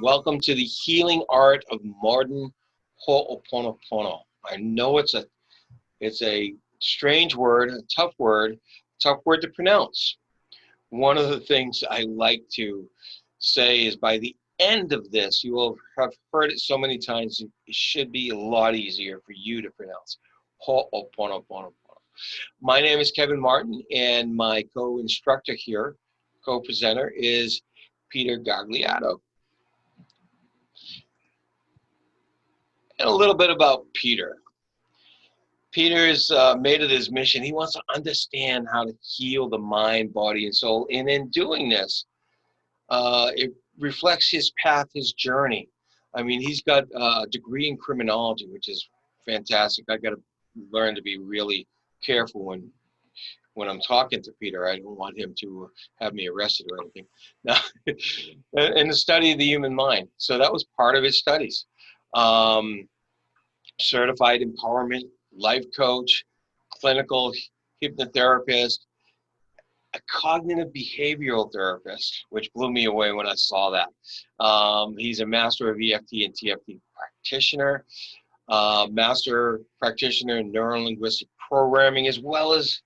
welcome to the healing art of modern hooponopono. I know it's a strange word, a tough word to pronounce. One of the things I like to say is by the end of this, you will have heard it so many times, it should be a lot easier for you to pronounce. Ho'oponopono. My name is Kevin Martin, and my co-instructor here, co-presenter, is Peter Gagliato. And a little bit about Peter. Peter is made it his mission. He wants to understand how to heal the mind, body, and soul. And in doing this, it reflects his path, his journey. I mean, he's got a degree in criminology, which is fantastic. I got to learn to be really careful when I'm talking to Peter. I don't want him to have me arrested or anything. Now, and the study of the human mind. So that was part of his studies. Certified empowerment, life coach, clinical hypnotherapist, a cognitive behavioral therapist, which blew me away when I saw that. He's a master of EFT and TFT practitioner, master practitioner in neurolinguistic programming, as well as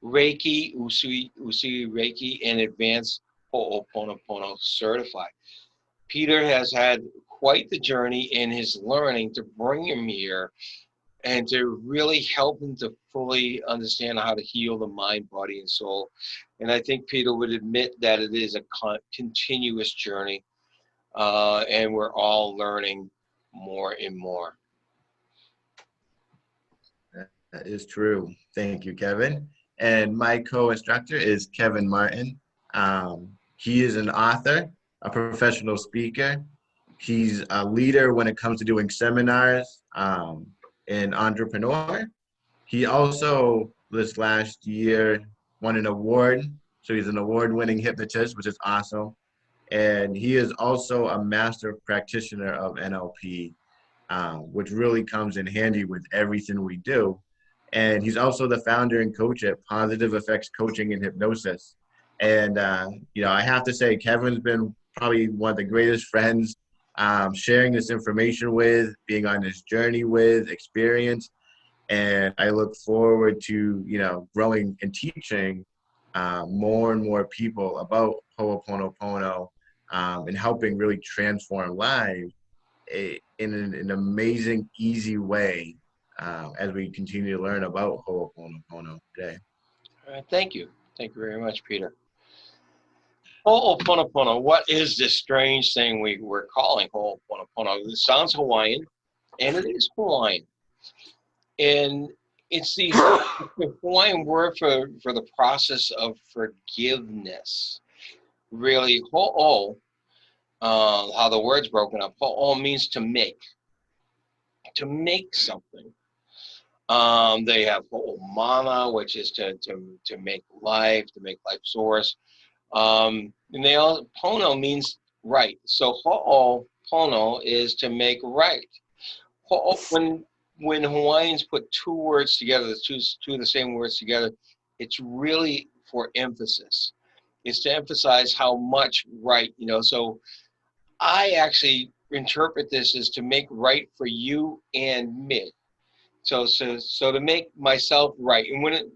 Reiki, Usui Reiki, and advanced Ho'oponopono certified. Peter has had quite the journey in his learning to bring him here and to really help him to fully understand how to heal the mind, body, and soul. And I think Peter would admit that it is a continuous journey, and we're all learning more and more. That is true. Thank you, Kevin. And my co-instructor is Kevin Martin. He is an author, a professional speaker. He's a leader when it comes to doing seminars, an entrepreneur. He also, this last year, won an award. So he's an award-winning hypnotist, which is awesome. And he is also a master practitioner of NLP, which really comes in handy with everything we do. And he's also the founder and coach at Positive Effects Coaching and Hypnosis. And, I have to say, Kevin's been probably one of the greatest friends, sharing this information with, being on this journey with, experience. And I look forward to, growing and teaching more and more people about Ho'oponopono and helping really transform lives in an amazing, easy way as we continue to learn about Ho'oponopono today. All right, thank you. Thank you very much, Peter. Ho'oponopono, what is this strange thing we're calling Ho'oponopono? It sounds Hawaiian, and it is Hawaiian. And it's the Hawaiian word for the process of forgiveness. Really, ho'o, how the word's broken up, ho'o means to make something. They have ho'omana, which is to make life source. And they all, pono means right. So ho'opono is to make right. When Hawaiians put two words together, two of the same words together, it's really for emphasis. It's to emphasize how much right, so I actually interpret this as to make right for you and me. So to make myself right, and when it,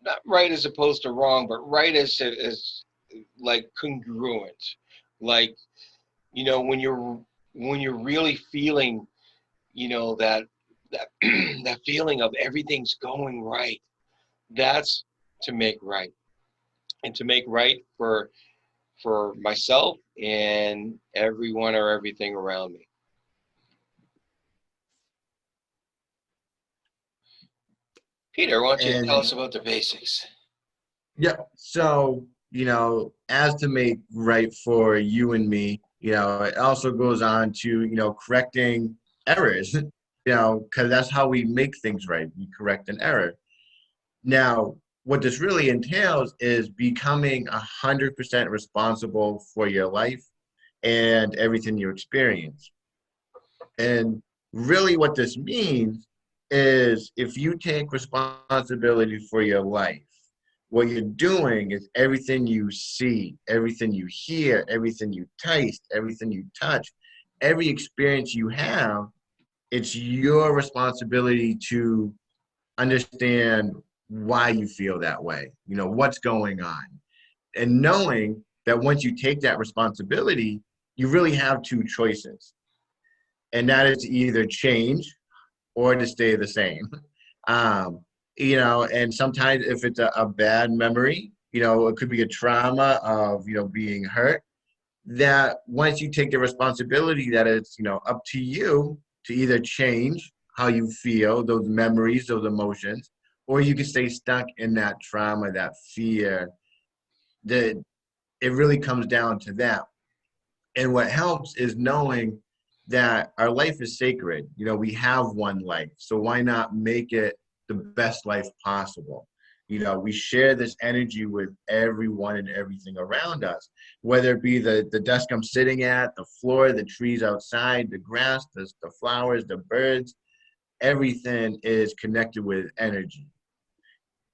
not right as opposed to wrong, but right as like congruent, like, when you're really feeling, that that feeling of everything's going right, that's to make right, and to make right for myself and everyone or everything around me. Peter, why don't you tell us about the basics? Yeah, so, as to make right for you and me, it also goes on to, correcting errors, because that's how we make things right. We correct an error. Now, what this really entails is becoming 100% responsible for your life and everything you experience. And really what this means is if you take responsibility for your life, what you're doing is everything you see, everything you hear, everything you taste, everything you touch, every experience you have, it's your responsibility to understand why you feel that way, what's going on. And knowing that once you take that responsibility, you really have two choices. And that is to either change or to stay the same. Um, and sometimes if it's a bad memory, it could be a trauma of, being hurt, that once you take the responsibility that it's, up to you to either change how you feel, those memories, those emotions, or you can stay stuck in that trauma, that fear, that it really comes down to that. And what helps is knowing that our life is sacred. We have one life, so why not make it the best life possible? We share this energy with everyone and everything around us, whether it be the desk I'm sitting at, the floor, the trees outside, the grass, the flowers, the birds. Everything is connected with energy.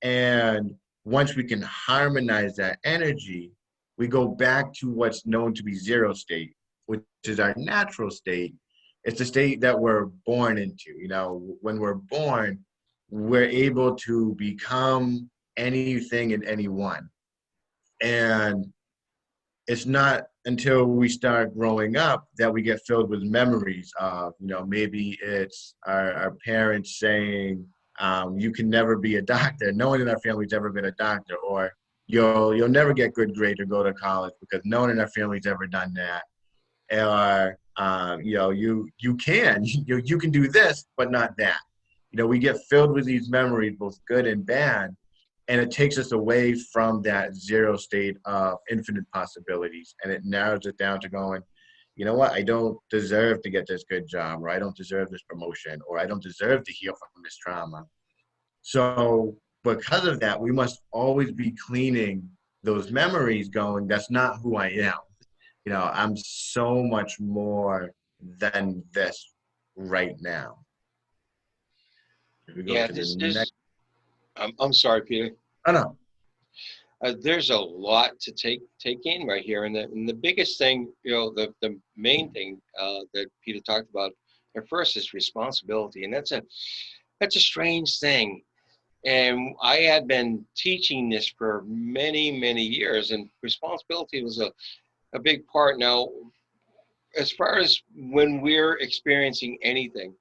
And once we can harmonize that energy, we go back to what's known to be zero state, which is our natural state. It's the state that we're born into. When we're born, we're able to become anything and anyone. And it's not until we start growing up that we get filled with memories of, maybe it's our parents saying, you can never be a doctor. No one in our family's ever been a doctor, or you'll never get good grades or go to college because no one in our family's ever done that. Or you can you can do this, but not that. We get filled with these memories, both good and bad, and it takes us away from that zero state of infinite possibilities, and it narrows it down to going, you know what, I don't deserve to get this good job, or I don't deserve this promotion, or I don't deserve to heal from this trauma. So because of that, we must always be cleaning those memories, going, that's not who I am. I'm so much more than this right now. If we go Yeah, to the this next, is. I'm sorry, Peter. oh no, There's a lot to take in right here, and the biggest thing, the main thing that Peter talked about at first is responsibility, and that's a strange thing. And I had been teaching this for many years, and responsibility was a big part. Now, as far as when we're experiencing anything,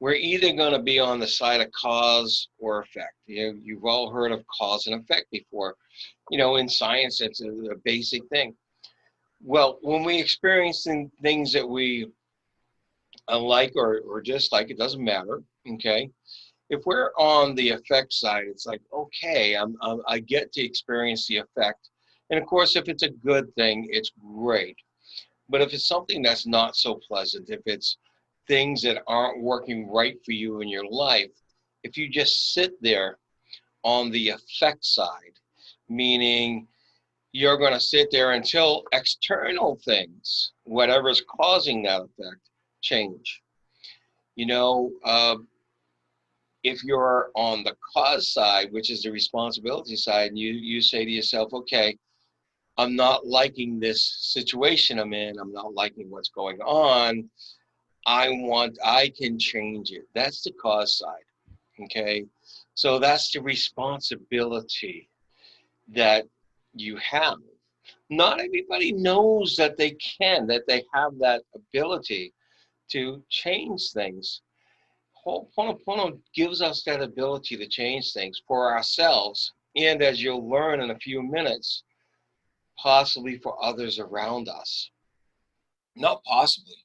we're either going to be on the side of cause or effect. You've all heard of cause and effect before. In science, it's a basic thing. Well, when we experience things that we like or dislike, it doesn't matter. Okay. If we're on the effect side, it's like, okay, I get to experience the effect. And of course, if it's a good thing, it's great. But if it's something that's not so pleasant, if it's things that aren't working right for you in your life, if you just sit there on the effect side, meaning you're going to sit there until external things, whatever's causing that effect, change. You know, uh, if you're on the cause side, which is the responsibility side, and you say to yourself, okay, I'm not liking this situation I'm in, I'm not liking what's going on, I can change it. That's the cause side. Okay. So that's the responsibility that you have. Not everybody knows that they can, that they have that ability to change things. Ho'oponopono gives us that ability to change things for ourselves, and as you'll learn in a few minutes, possibly for others around us. Not possibly.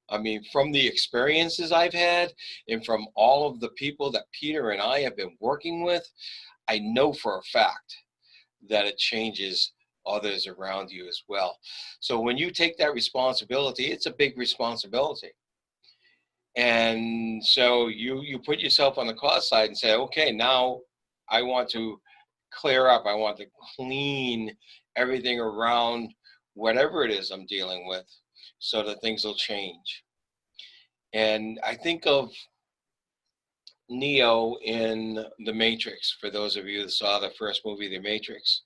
I mean, from the experiences I've had and from all of the people that Peter and I have been working with, I know for a fact that it changes others around you as well. So when you take that responsibility, it's a big responsibility. And so you put yourself on the cause side and say, okay, now I want to clear up. I want to clean everything around whatever it is I'm dealing with so that things will change. And I think of Neo in The Matrix, for those of you that saw the first movie, The Matrix.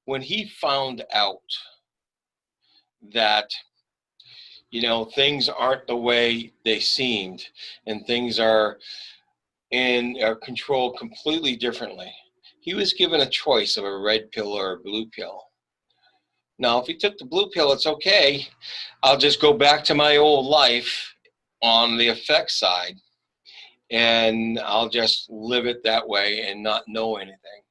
When he found out that you know, things aren't the way they seemed, and things are controlled completely differently. He was given a choice of a red pill or a blue pill. Now, if he took the blue pill, it's okay. I'll just go back to my old life on the effect side, and I'll just live it that way and not know anything.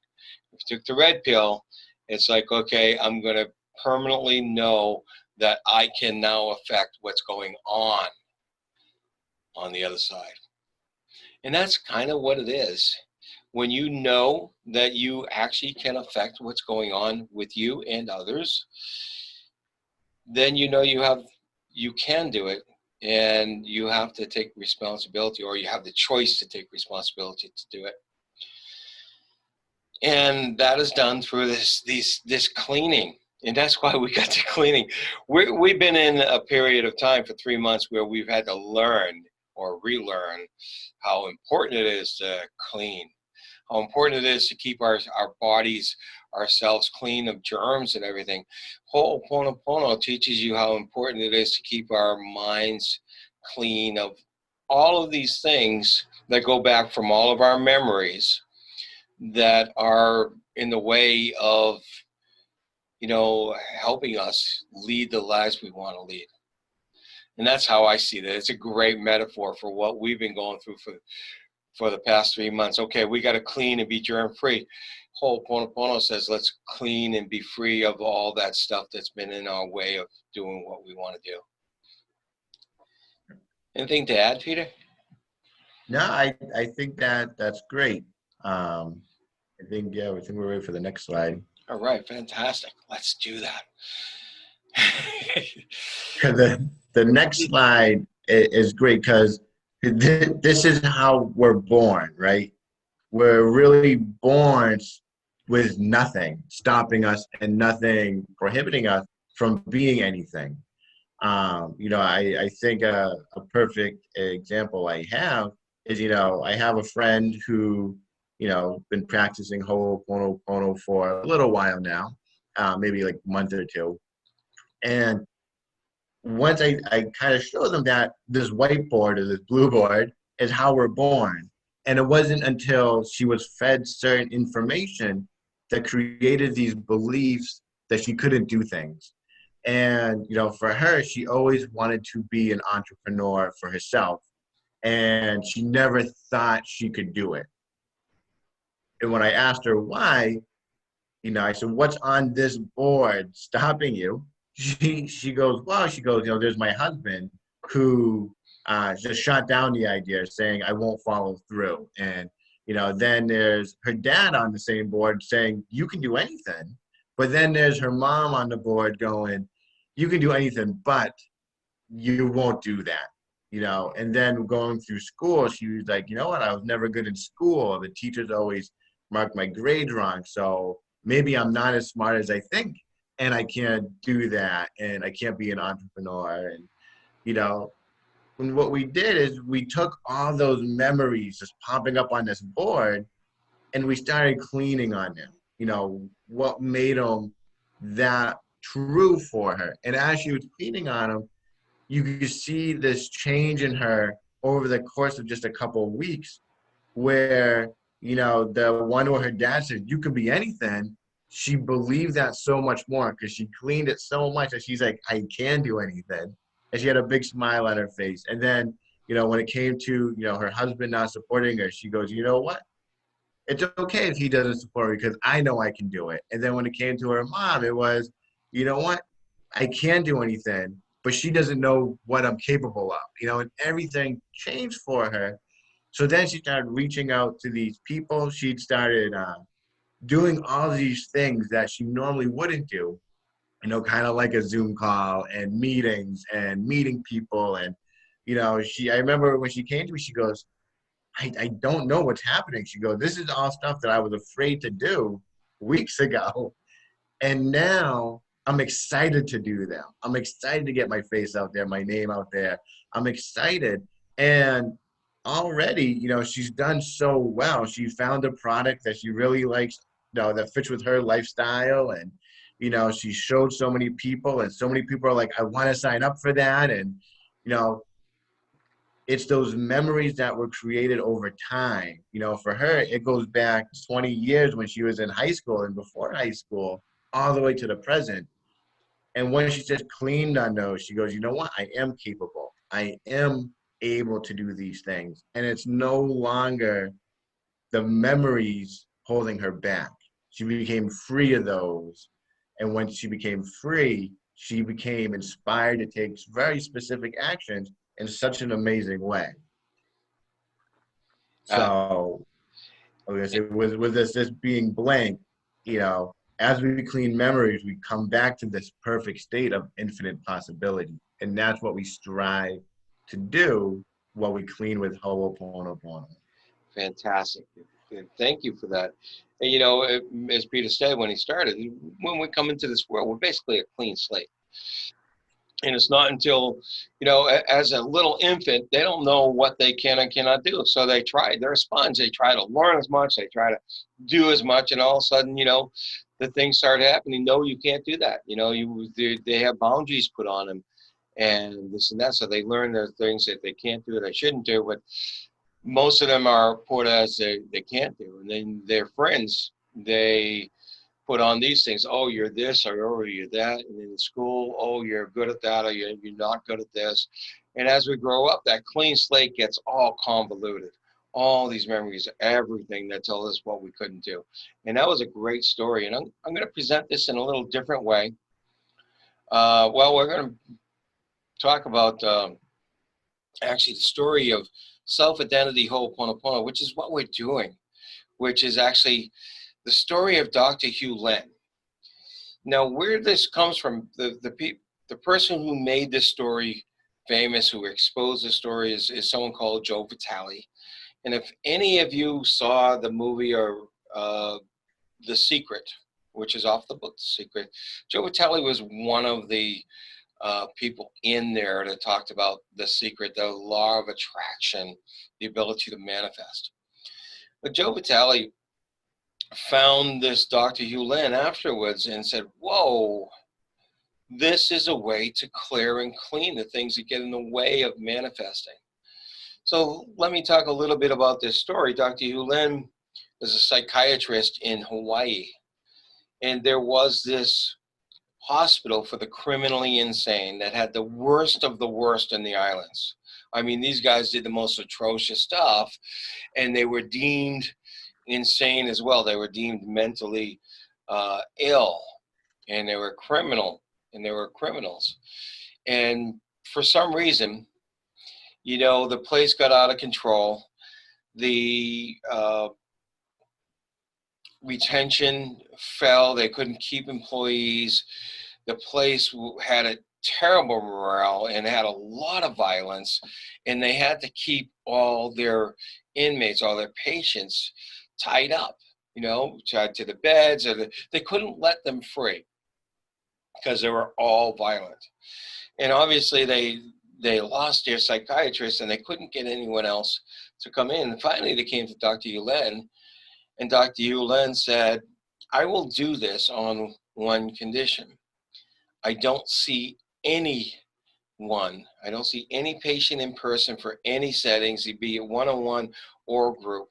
If you took the red pill, it's like, okay, I'm going to permanently know that I can now affect what's going on the other side. And that's kind of what it is. When you know that you actually can affect what's going on with you and others, then you know you can do it, and you have to take responsibility, or you have the choice to take responsibility to do it. And that is done through this cleaning. And that's why we got to cleaning. We've been in a period of time for 3 months where we've had to learn or relearn how important it is to clean, how important it is to keep our bodies, ourselves clean of germs and everything. Hooponpono teaches you how important it is to keep our minds clean of all of these things that go back from all of our memories that are in the way of, you know, helping us lead the lives we want to lead. And that's how I see that. It's a great metaphor for what we've been going through for the past 3 months. Okay, we got to clean and be germ free. Ho'oponopono says, let's clean and be free of all that stuff that's been in our way of doing what we want to do. Anything to add, Peter? No, I think that's great. I think we're ready for the next slide. All right, fantastic. Let's do that. The next slide is great because this is how we're born, right? We're really born with nothing stopping us and nothing prohibiting us from being anything. I think a perfect example I have is, I have a friend who, been practicing Ho'oponopono for a little while now, maybe like a month or two. And once I kind of showed them that this whiteboard or this blue board is how we're born. And it wasn't until she was fed certain information that created these beliefs that she couldn't do things. And, for her, she always wanted to be an entrepreneur for herself. And she never thought she could do it. And when I asked her why, I said, what's on this board stopping you? She goes, there's my husband who just shot down the idea saying I won't follow through. And, then there's her dad on the same board saying you can do anything. But then there's her mom on the board going, you can do anything, but you won't do that. And then going through school, she was like, you know what, I was never good in school. The teachers always marked my grades wrong. So maybe I'm not as smart as I think, and I can't do that, and I can't be an entrepreneur. And, and what we did is we took all those memories just popping up on this board, and we started cleaning on them, what made them that true for her. And as she was cleaning on them, you could see this change in her over the course of just a couple of weeks where, the one where her dad said, you can be anything, she believed that so much more because she cleaned it so much that she's like, I can do anything. And she had a big smile on her face. And then, when it came to, her husband not supporting her, she goes, you know what? It's okay if he doesn't support me because I know I can do it. And then when it came to her mom, it was, you know what? I can do anything, but she doesn't know what I'm capable of, and everything changed for her. So then she started reaching out to these people. She started doing all these things that she normally wouldn't do, kind of like a Zoom call and meetings and meeting people. And, I remember when she came to me, she goes, I don't know what's happening. She goes, this is all stuff that I was afraid to do weeks ago. And now I'm excited to do them. I'm excited to get my face out there, my name out there. I'm excited. And already, she's done so well. She found a product that she really likes, that fits with her lifestyle. And, you know, she showed so many people, and so many people are like, I want to sign up for that. And, you know, it's those memories that were created over time. You know, for her, it goes back 20 years when she was in high school and before high school, all the way to the present. And when she just cleaned on those, she goes, you know what? I am capable. I am able to do these things. And it's no longer the memories holding her back. She became free of those. And when she became free, she became inspired to take very specific actions in such an amazing way. Uh, So I was gonna say, with this being blank, you know, as we clean memories, we come back to this perfect state of infinite possibility. And that's what we strive to do while we clean with Ho'oponopono. Fantastic. And thank you for that. And, you know, as Peter said when he started, when we come into this world, we're basically a clean slate. And it's not until, you know, as a little infant, they don't know what they can and cannot do. So they try. They're a sponge. They try to learn as much. They try to do as much. And all of a sudden, you know, the things start happening. No, you can't do that. You know, they have boundaries put on them and this and that. So they learn the things that they can't do, they shouldn't do. But most of them are put as they can't do. And then their friends, they put on these things. Oh, you're this, or oh, you're that. And in school, oh, you're good at that, or you're not good at this. And as we grow up, that clean slate gets all convoluted. All these memories, everything that tells us what we couldn't do. And that was a great story. And I'm going to present this in a little different way. Well, we're going to talk about actually the story of self-identity Ho'oponopono, which is what we're doing, which is actually the story of Dr. Hugh Lin. Now, where this comes from, the person who made this story famous, who exposed the story, is someone called Joe Vitale. And if any of you saw the movie or The Secret, which is off the book The Secret, Joe Vitale was one of the people in there that talked about The Secret, the law of attraction, the ability to manifest. But Joe Vitale found this Dr. Hugh Lin afterwards and said, whoa, this is a way to clear and clean the things that get in the way of manifesting. So let me talk a little bit about this story. Dr. Hugh Lin is a psychiatrist in Hawaii. And there was this hospital for the criminally insane that had the worst of the worst in the islands. I mean, these guys did the most atrocious stuff, and they were deemed insane as well. They were deemed mentally ill, and they were criminal, and they were criminals. And for some reason, you know, the place got out of control. The retention fell. They couldn't keep employees. The place had a terrible morale and had a lot of violence, and they had to keep all their inmates, all their patients, tied up, you know, tied to the beds, or they couldn't let them free because they were all violent. And obviously they lost their psychiatrist, and they couldn't get anyone else to come in. And finally they came to Dr. Yulin, and Dr. Yulin said, I will do this on one condition. I don't see anyone. I don't see any patient in person for any settings, be it one-on-one or group.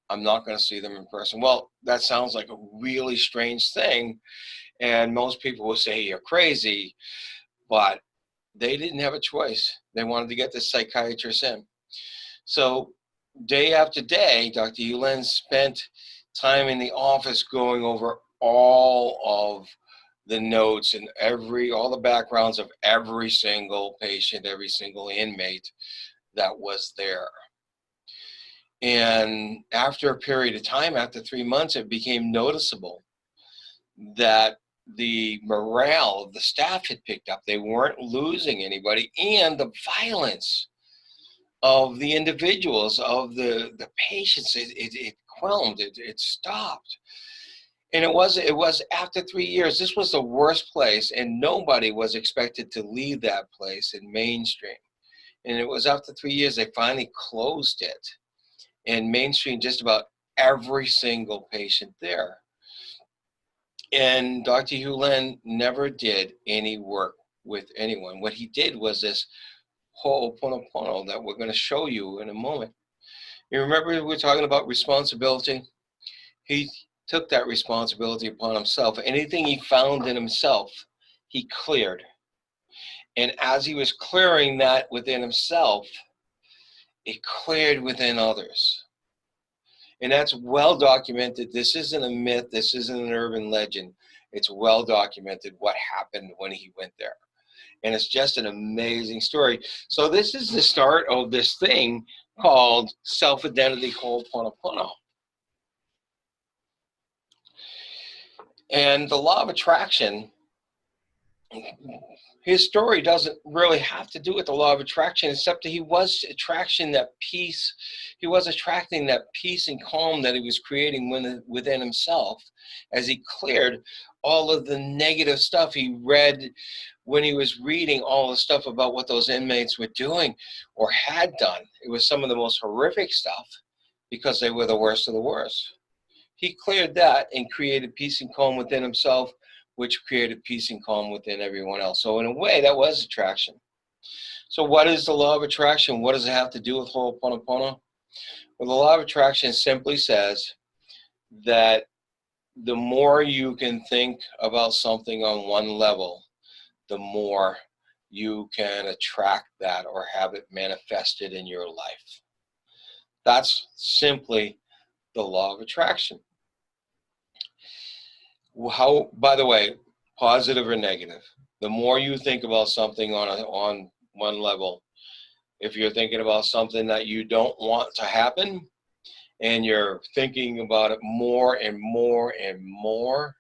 I'm not going to see them in person. Well, that sounds like a really strange thing, and most people will say you're crazy, but they didn't have a choice. They wanted to get the psychiatrist in. So day after day, Dr. Yulin spent time in the office going over all of the notes and all the backgrounds of every single patient, every single inmate that was there. And after a period of time, after 3 months, it became noticeable that the morale of the staff had picked up. They weren't losing anybody, and the violence of the individuals, of the patients, it quelmed, it stopped. And it was after 3 years, this was the worst place, and nobody was expected to leave that place in mainstream. And it was after 3 years, they finally closed it and mainstreamed just about every single patient there. And Dr. Hewlin never did any work with anyone. What he did was this hooponpono that we're going to show you in a moment. You remember we were talking about responsibility? He took that responsibility upon himself. Anything he found in himself, he cleared. And as he was clearing that within himself, it cleared within others. And that's well documented. This isn't a myth. This isn't an urban legend. It's well documented what happened when he went there. And it's just an amazing story. So this is the start of this thing called self-identity hooponopono. And the law of attraction, his story doesn't really have to do with the law of attraction, except that he was attracting that peace. He was attracting that peace and calm that he was creating within himself as he cleared all of the negative stuff he read when he was reading all the stuff about what those inmates were doing or had done. It was some of the most horrific stuff because they were the worst of the worst. He cleared that and created peace and calm within himself, which created peace and calm within everyone else. So in a way, that was attraction. So what is the law of attraction? What does it have to do with Ho'oponopono? Well, the law of attraction simply says that the more you can think about something on one level, the more you can attract that or have it manifested in your life. That's simply the law of attraction. How, by the way, positive or negative, the more you think about something on one level, if you're thinking about something that you don't want to happen and you're thinking about it more and more and more,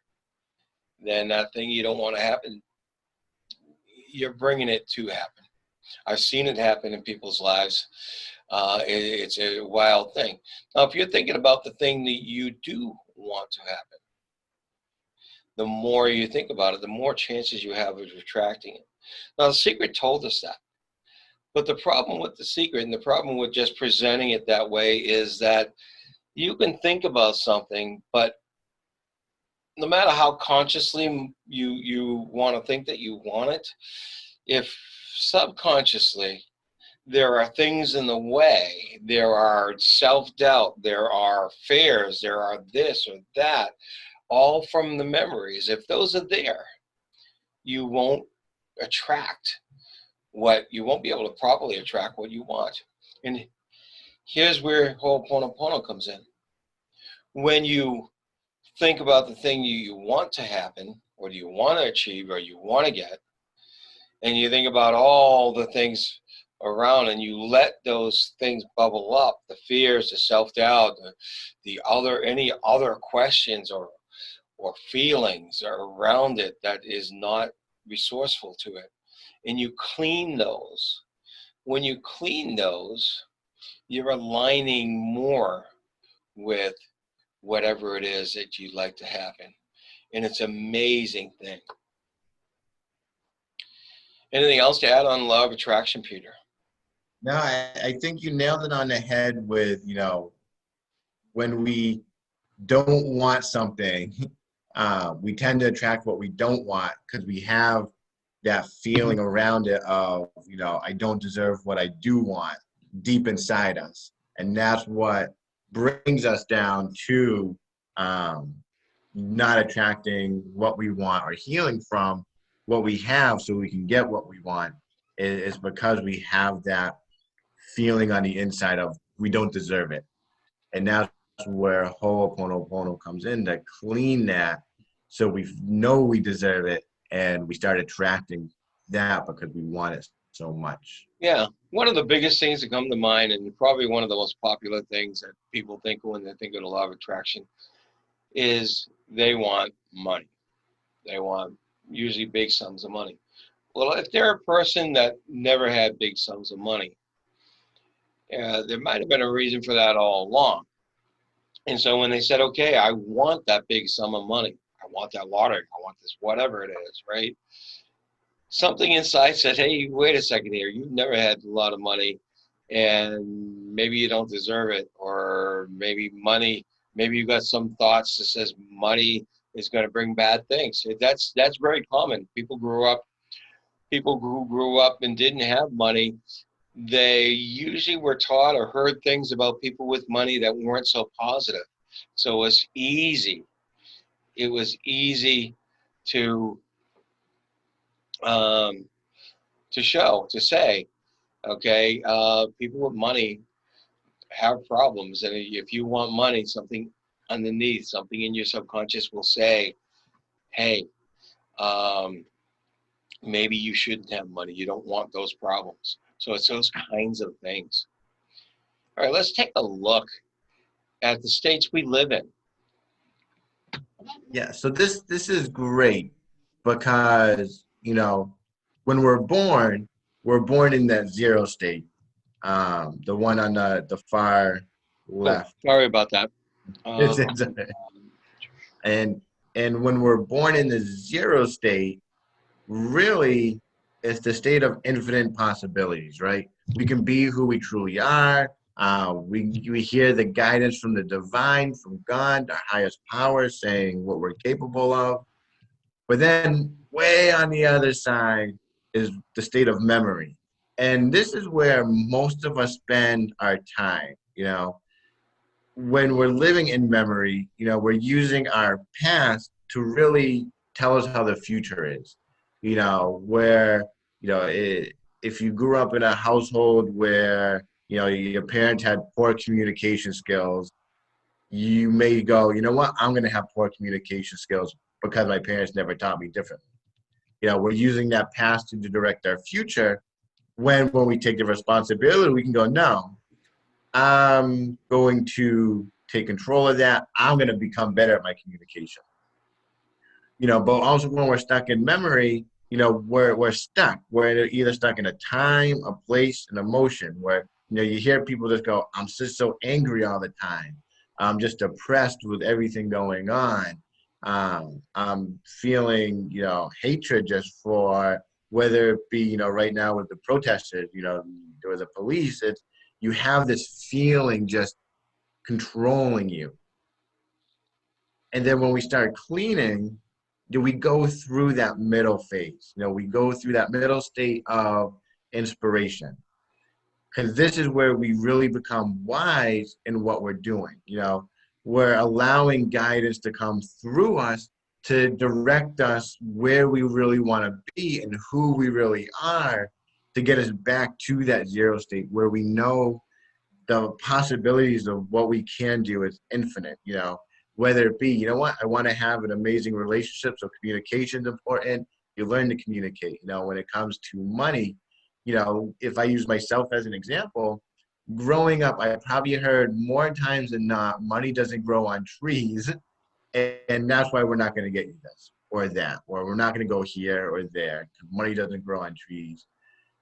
then that thing you don't want to happen, you're bringing it to happen. I've seen it happen in people's lives. It's a wild thing. Now, if you're thinking about the thing that you do want to happen, the more you think about it, the more chances you have of attracting it. Now, The Secret told us that. But the problem with The Secret and the problem with just presenting it that way is that you can think about something, but no matter how consciously you want to think that you want it, if subconsciously there are things in the way, there are self-doubt, there are fears, there are this or that, all from the memories. If those are there, you won't attract you won't be able to properly attract what you want. And here's where Ho'oponopono comes in. When you think about the thing you want to happen, or do you want to achieve, or you want to get, and you think about all the things around and you let those things bubble up, the fears, the self-doubt, any other questions or feelings around it that is not resourceful to it, and you clean those. When you clean those, you're aligning more with whatever it is that you'd like to happen. And it's an amazing thing. Anything else to add on law of attraction, Peter? No, I think you nailed it on the head with, when we don't want something, we tend to attract what we don't want because we have that feeling around it of, I don't deserve what I do want deep inside us. And that's what brings us down to not attracting what we want or healing from what we have so we can get what we want is because we have that feeling on the inside of we don't deserve it. And that's where Ho'oponopono comes in to clean that so we know we deserve it and we start attracting that because we want it so much. Yeah, one of the biggest things that come to mind, and probably one of the most popular things that people think when they think of the law of attraction, is they want money. They want usually big sums of money. Well, if they're a person that never had big sums of money, there might have been a reason for that all along. And so when they said, okay, I want that big sum of money, I want that lottery, I want this, whatever it is, right? Something inside said, hey, wait a second here, you've never had a lot of money and maybe you don't deserve it, or maybe money, maybe you got some thoughts that says money is going to bring bad things. That's very common. People who grew up and didn't have money, they usually were taught or heard things about people with money that weren't so positive. So it was easy. It was easy to um, to say, okay, people with money have problems, and if you want money, something underneath, something in your subconscious will say, hey, um, maybe you shouldn't have money. You don't want those problems. So it's those kinds of things. All right, let's take a look at the states we live in. Yeah, so this is great because, when we're born in that zero state, the one on the far Oh, left. sorry about that. It's, Um, it's and and when we're born in the zero state, really, it's the state of infinite possibilities, right? We can be who we truly are. We hear the guidance from the divine, from God, our highest power, saying what we're capable of. But then, way on the other side is the state of memory. And this is where most of us spend our time, when we're living in memory, we're using our past to really tell us how the future is. Where, if you grew up in a household where, your parents had poor communication skills, you may go, you know what, I'm going to have poor communication skills because my parents never taught me differently. We're using that past to direct our future. When we take the responsibility, we can go, no, I'm going to take control of that. I'm going to become better at my communication. But also when we're stuck in memory, we're stuck. We're either stuck in a time, a place, an emotion where, you hear people just go, I'm just so angry all the time. I'm just depressed with everything going on. I'm feeling, hatred just for whether it be, right now with the protesters, or the police, you have this feeling just controlling you. And then when we start cleaning, do we go through that middle phase? We go through that middle state of inspiration. Because this is where we really become wise in what we're doing. We're allowing guidance to come through us to direct us where we really want to be and who we really are, to get us back to that zero state where we know the possibilities of what we can do is infinite. Whether it be, what, I want to have an amazing relationship, so communication is important. You learn to communicate. When it comes to money, if I use myself as an example, growing up, I probably heard more times than not, money doesn't grow on trees, and that's why we're not going to get you this or that, or we're not going to go here or there. Money doesn't grow on trees.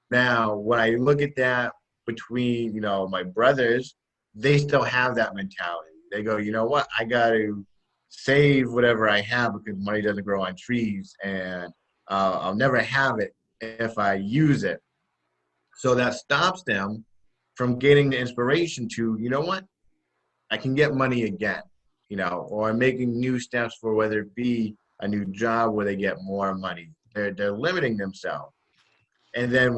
Now, when I look at that between, my brothers, they still have that mentality. They go, you know what, I got to save whatever I have because money doesn't grow on trees, and I'll never have it if I use it. So that stops them from getting the inspiration to, you know what, I can get money again, or making new steps for whether it be a new job where they get more money. They're limiting themselves. And then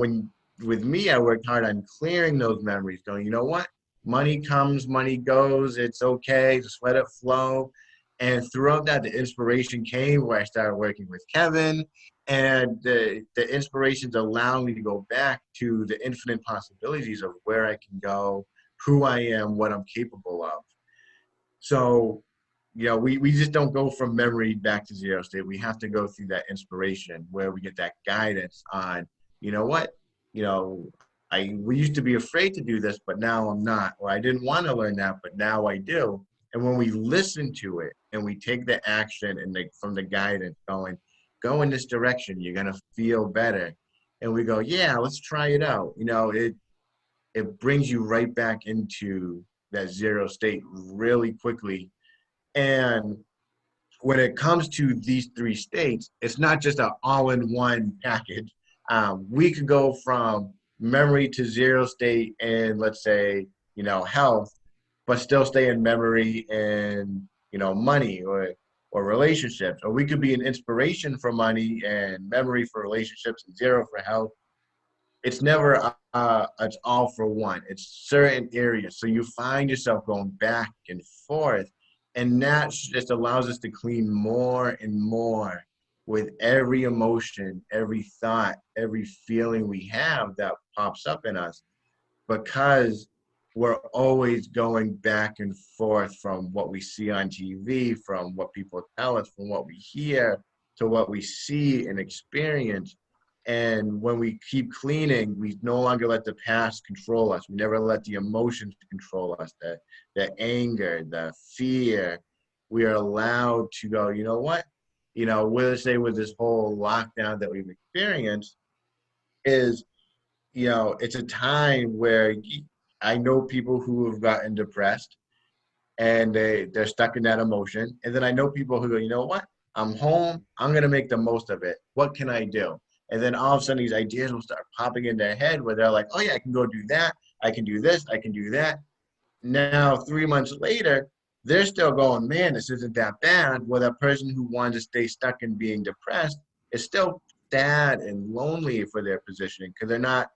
with me, I worked hard on clearing those memories, going, you know what? Money comes, money goes. It's okay. Just let it flow. And throughout that, the inspiration came where I started working with Kevin. And the inspirations allow me to go back to the infinite possibilities of where I can go, who I am, what I'm capable of. So, we just don't go from memory back to zero state. We have to go through that inspiration where we get that guidance on, you know what, we used to be afraid to do this, but now I'm not, or I didn't want to learn that, but now I do. And when we listen to it and we take the action and from the guidance going, go in this direction, you're going to feel better. And we go, yeah, let's try it out. It brings you right back into that zero state really quickly. And when it comes to these three states, it's not just an all-in-one package. We could go from memory to zero state and, let's say, health, but still stay in memory and, money, or relationships, or we could be an inspiration for money and memory for relationships and zero for health. It's never it's all for one. It's certain areas. So you find yourself going back and forth, and that just allows us to clean more and more with every emotion, every thought, every feeling we have that pops up in us, because we're always going back and forth from what we see on TV, from what people tell us, from what we hear, to what we see and experience. And when we keep cleaning, we no longer let the past control us. We never let the emotions control us, the anger, the fear. We are allowed to go, you know what? You know, let's say with this whole lockdown that we've experienced, is, you know, it's a time where I know people who have gotten depressed and they're stuck in that emotion. And then I know people who go, you know what? I'm home. I'm going to make the most of it. What can I do? And then all of a sudden these ideas will start popping in their head where they're like, oh yeah, I can go do that. I can do this. I can do that. Now, 3 months later, they're still going, man, this isn't that bad. Well, that person who wanted to stay stuck in being depressed is still sad and lonely for their positioning, because they're not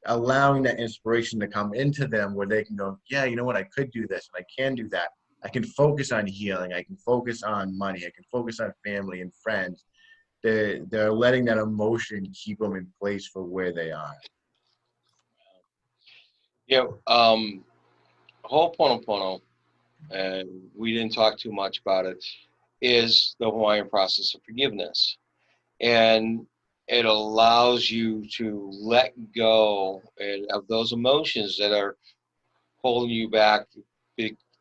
allowing that inspiration to come into them where they can go, yeah, you know what, I could do this and I can do that. I can focus on healing. I can focus on money. I can focus on family and friends. They're letting that emotion keep them in place for where they are. Yeah, hooponpono, and we didn't talk too much about it, is the Hawaiian process of forgiveness. And it allows you to let go of those emotions that are holding you back.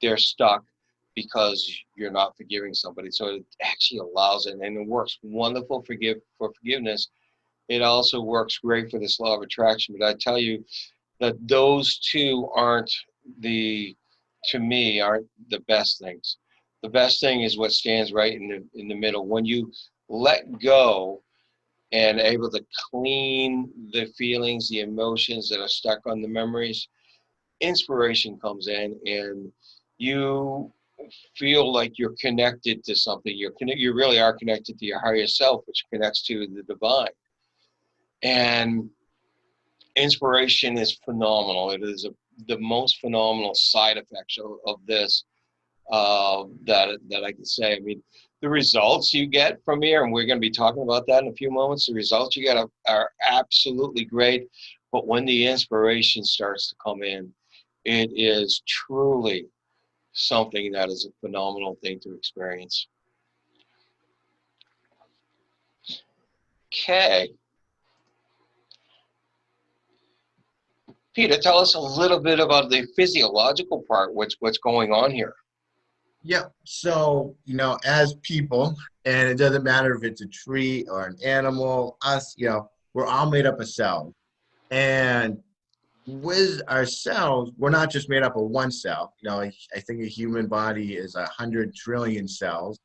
They're stuck because you're not forgiving somebody. So it actually allows it, and it works wonderful for forgiveness. It also works great for this law of attraction. But I tell you that those two to me, aren't the best things. The best thing is what stands right in the middle. When you let go and able to clean the feelings, the emotions that are stuck on the memories, inspiration comes in, and you feel like you're connected to something. You really are connected to your higher self, which connects to the divine. And inspiration is phenomenal. It is the most phenomenal side effects of this that I can say. I mean, the results you get from here, and we're going to be talking about that in a few moments, the results you get are absolutely great. But when the inspiration starts to come in, it is truly something that is a phenomenal thing to experience. Okay. Peter, tell us a little bit about the physiological part, what's going on here. Yeah. So, you know, as people, and it doesn't matter if it's a tree or an animal, us, you know, we're all made up of cells. And with our cells, we're not just made up of one cell. You know, I think a human body is 100 trillion cells.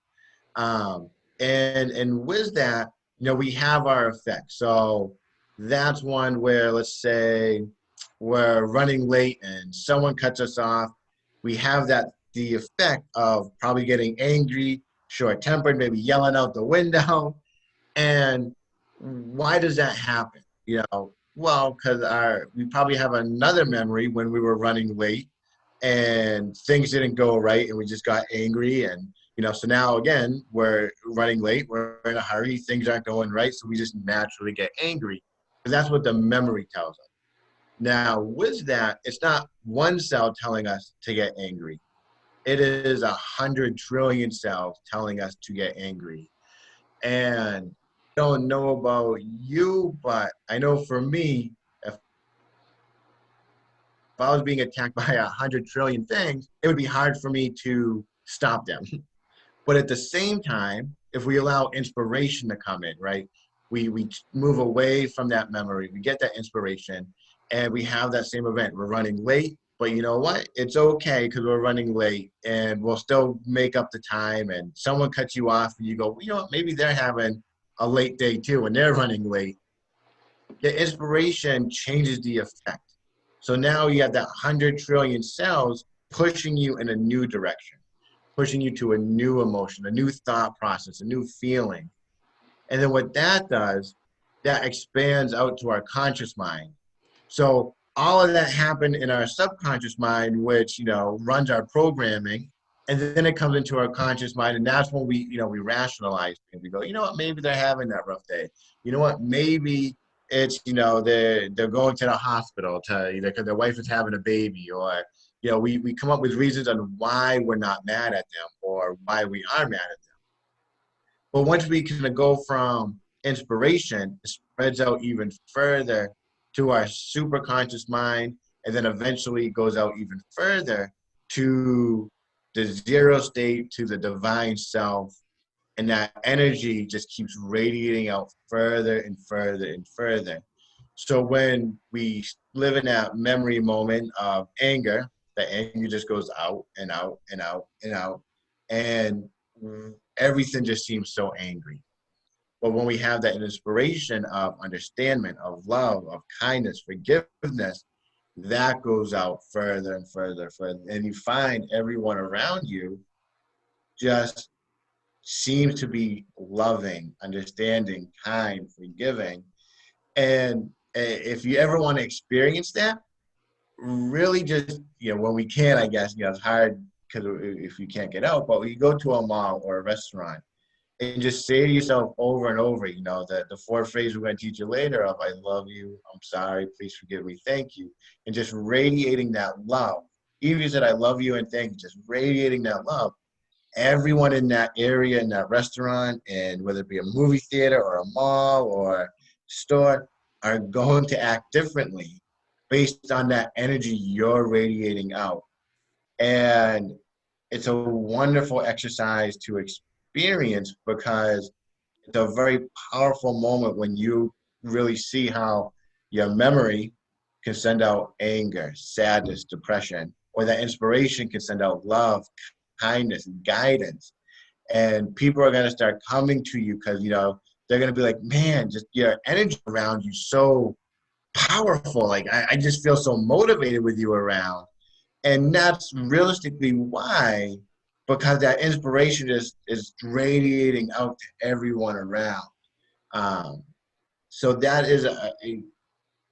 Um, and with that, you know, we have our effects. So that's one where, let's say we're running late and someone cuts us off. We have the effect of probably getting angry, short-tempered, maybe yelling out the window. And why does that happen? You know, well, because we probably have another memory when we were running late and things didn't go right and we just got angry. And you know, so now again, we're running late, we're in a hurry, things aren't going right, so we just naturally get angry, because that's what the memory tells us. Now with that, it's not one cell telling us to get angry, it is 100 trillion cells telling us to get angry. And I don't know about you, but I know for me, if I was being attacked by 100 trillion things, it would be hard for me to stop them. But at the same time, if we allow inspiration to come in, right, we move away from that memory, we get that inspiration, and we have that same event. We're running late, but you know what? It's okay because we're running late, and we'll still make up the time. And someone cuts you off, and you go, well, you know what? Maybe they're having a late day too, and they're running late. The inspiration changes the effect. So now you have that 100 trillion cells pushing you in a new direction. pushing you to a new emotion, a new thought process, a new feeling. And then what that does, that expands out to our conscious mind. So all of that happened in our subconscious mind, which, runs our programming. And then it comes into our conscious mind. And that's when we rationalize things. We go, you know what, maybe they're having that rough day. You know what, maybe it's, they're going to the hospital to either because their wife is having a baby, or, we come up with reasons on why we're not mad at them or why we are mad at them. But once we kind of go from inspiration, it spreads out even further to our super conscious mind, and then eventually goes out even further to the zero state, to the divine self. And that energy just keeps radiating out further and further and further. So when we live in that memory moment of anger, the anger just goes out and out and out and out. And everything just seems so angry. But when we have that inspiration of understanding, of love, of kindness, forgiveness, that goes out further and further, further. And you find everyone around you just seems to be loving, understanding, kind, forgiving. And if you ever want to experience that, really just, when we can, I guess, it's hard because if you can't get out, but we go to a mall or a restaurant and just say to yourself over and over, the four phrases we're going to teach you later of I love you, I'm sorry, please forgive me, thank you. And just radiating that love. Even if you said I love you and thank you, just radiating that love. Everyone in that area, in that restaurant, and whether it be a movie theater or a mall or store, are going to act differently based on that energy you're radiating out. And it's a wonderful exercise to experience because it's a very powerful moment when you really see how your memory can send out anger, sadness, depression, or that inspiration can send out love, kindness, and guidance. And people are going to start coming to you because, they're going to be like, man, just your energy around you so powerful. Like, I just feel so motivated with you around. And that's realistically why, because that inspiration is radiating out to everyone around. Um, so that is,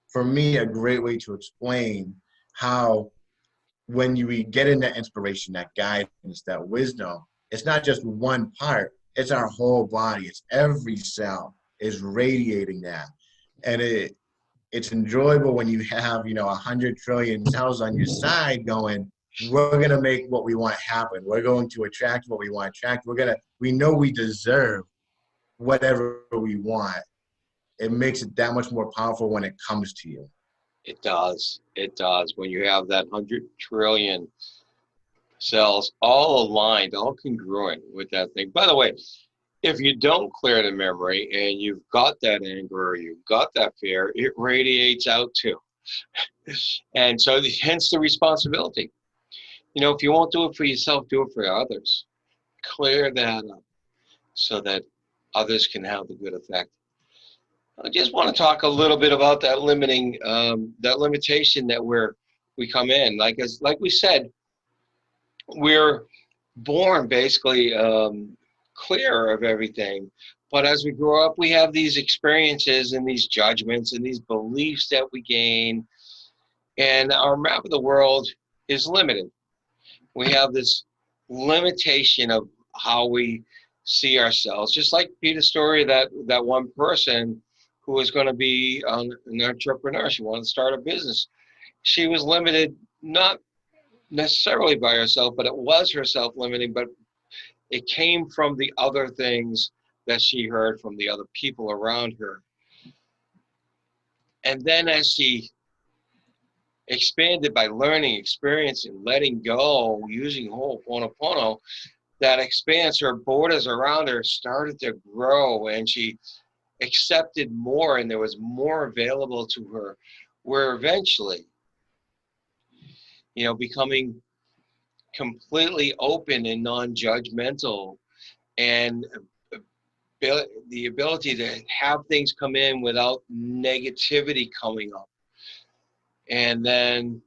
for me, a great way to explain how when we get in that inspiration, that guidance, that wisdom, it's not just one part, it's our whole body. It's every cell is radiating that. And it's enjoyable when you have, 100 trillion cells on your side going, we're going to make what we want happen. We're going to attract what we want to attract. We know we deserve whatever we want. It makes it that much more powerful when it comes to you. It does. It does. When you have that 100 trillion cells all aligned, all congruent with that thing. By the way, if you don't clear the memory and you've got that anger or you've got that fear, it radiates out too. And so hence the responsibility. If you won't do it for yourself, do it for others. Clear that up so that others can have the good effect. I just want to talk a little bit about that that limitation that we come in. Like we said, we're born basically clear of everything. But as we grow up, we have these experiences and these judgments and these beliefs that we gain. And our map of the world is limited. We have this limitation of how we see ourselves. Just like Peter's story, that one person who was going to be an entrepreneur, she wanted to start a business. She was limited, not necessarily by herself, but it was herself limiting, but it came from the other things that she heard from the other people around her. And then as she expanded by learning, experiencing, letting go, using hooponpono, that expanse, her borders around her started to grow, and she accepted more, and there was more available to her, where eventually, becoming completely open and non-judgmental, and the ability to have things come in without negativity coming up, and then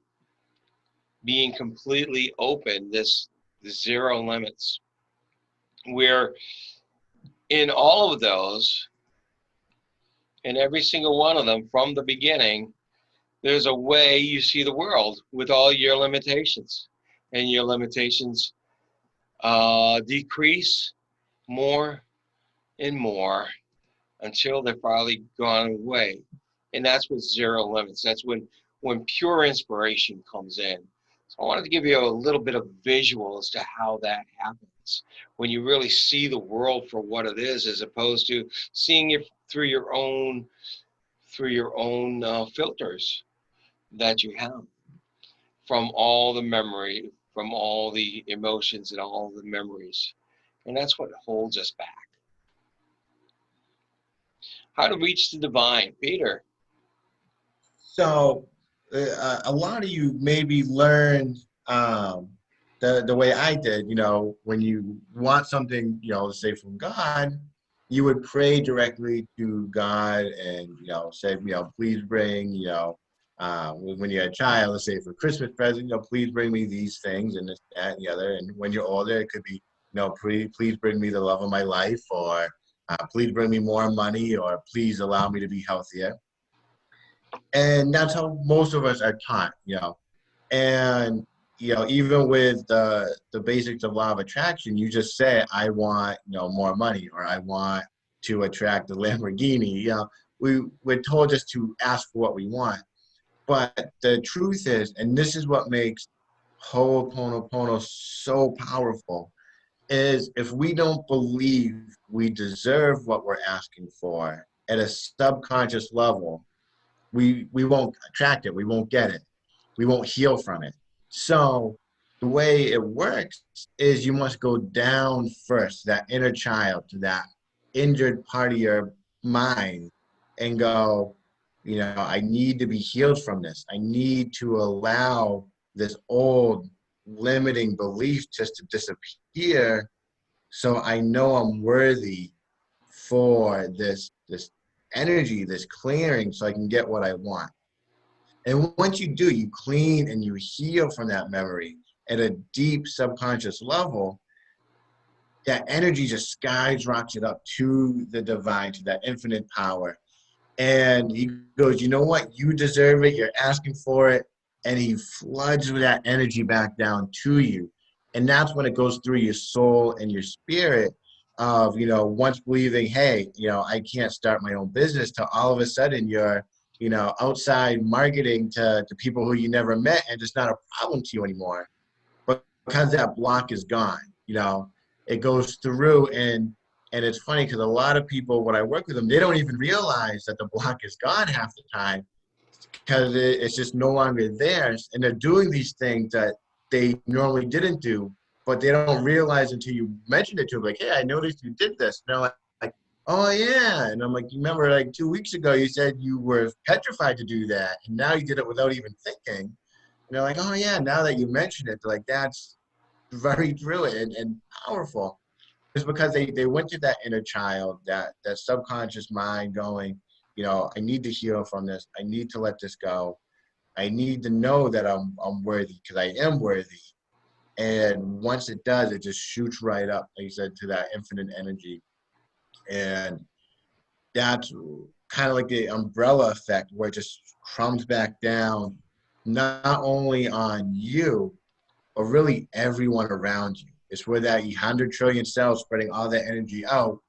being completely open, this zero limits. Where in all of those, in every single one of them from the beginning, there's a way you see the world with all your limitations. And your limitations decrease more and more until they're finally gone away. And that's with zero limits. That's when pure inspiration comes in. So I wanted to give you a little bit of visual as to how that happens. When you really see the world for what it is, as opposed to seeing it through your own filters that you have from all the memory, from all the emotions and all the memories. And that's what holds us back. How to reach the divine, Peter. So a lot of you maybe learned the way I did. When you want something, say from God, you would pray directly to God and say, please bring, when you're a child, let's say for Christmas present, please bring me these things and this, that, and the other. And when you're older, it could be, please bring me the love of my life, or please bring me more money, or please allow me to be healthier. And that's how most of us are taught. And even with the basics of law of attraction, you just say, I want more money, or I want to attract a Lamborghini. We're told just to ask for what we want. But the truth is, and this is what makes hooponpono so powerful, is if we don't believe we deserve what we're asking for at a subconscious level, we won't attract it, we won't get it, we won't heal from it. So the way it works is you must go down first, that inner child, to that injured part of your mind, and go, I need to be healed from this. I need to allow this old limiting belief just to disappear, so I know I'm worthy for this energy, this clearing, so I can get what I want. And once you do, you clean and you heal from that memory at a deep subconscious level. That energy just skyrockets it up to the divine, to that infinite power. And he goes, you know what? You deserve it. You're asking for it. And he floods that energy back down to you. And that's when it goes through your soul and your spirit of, once believing, hey, I can't start my own business, to all of a sudden you're, outside marketing to people who you never met, and it's not a problem to you anymore. But because that block is gone, it goes through. And it's funny because a lot of people, when I work with them, they don't even realize that the block is gone half the time, because it's just no longer theirs. And they're doing these things that they normally didn't do, but they don't realize until you mention it to them, like, hey, I noticed you did this. And they're like, oh, yeah. And I'm like, you remember like 2 weeks ago, you said you were petrified to do that. And now you did it without even thinking. And they're like, oh, yeah, now that you mention it, they're like, that's very true and powerful. It's because they went to that inner child, that subconscious mind going, I need to heal from this. I need to let this go. I need to know that I'm worthy, because I am worthy. And once it does, it just shoots right up, like you said, to that infinite energy. And that's kind of like the umbrella effect, where it just crumbs back down, not only on you, but really everyone around you. It's where that 100 trillion cells spreading all that energy out,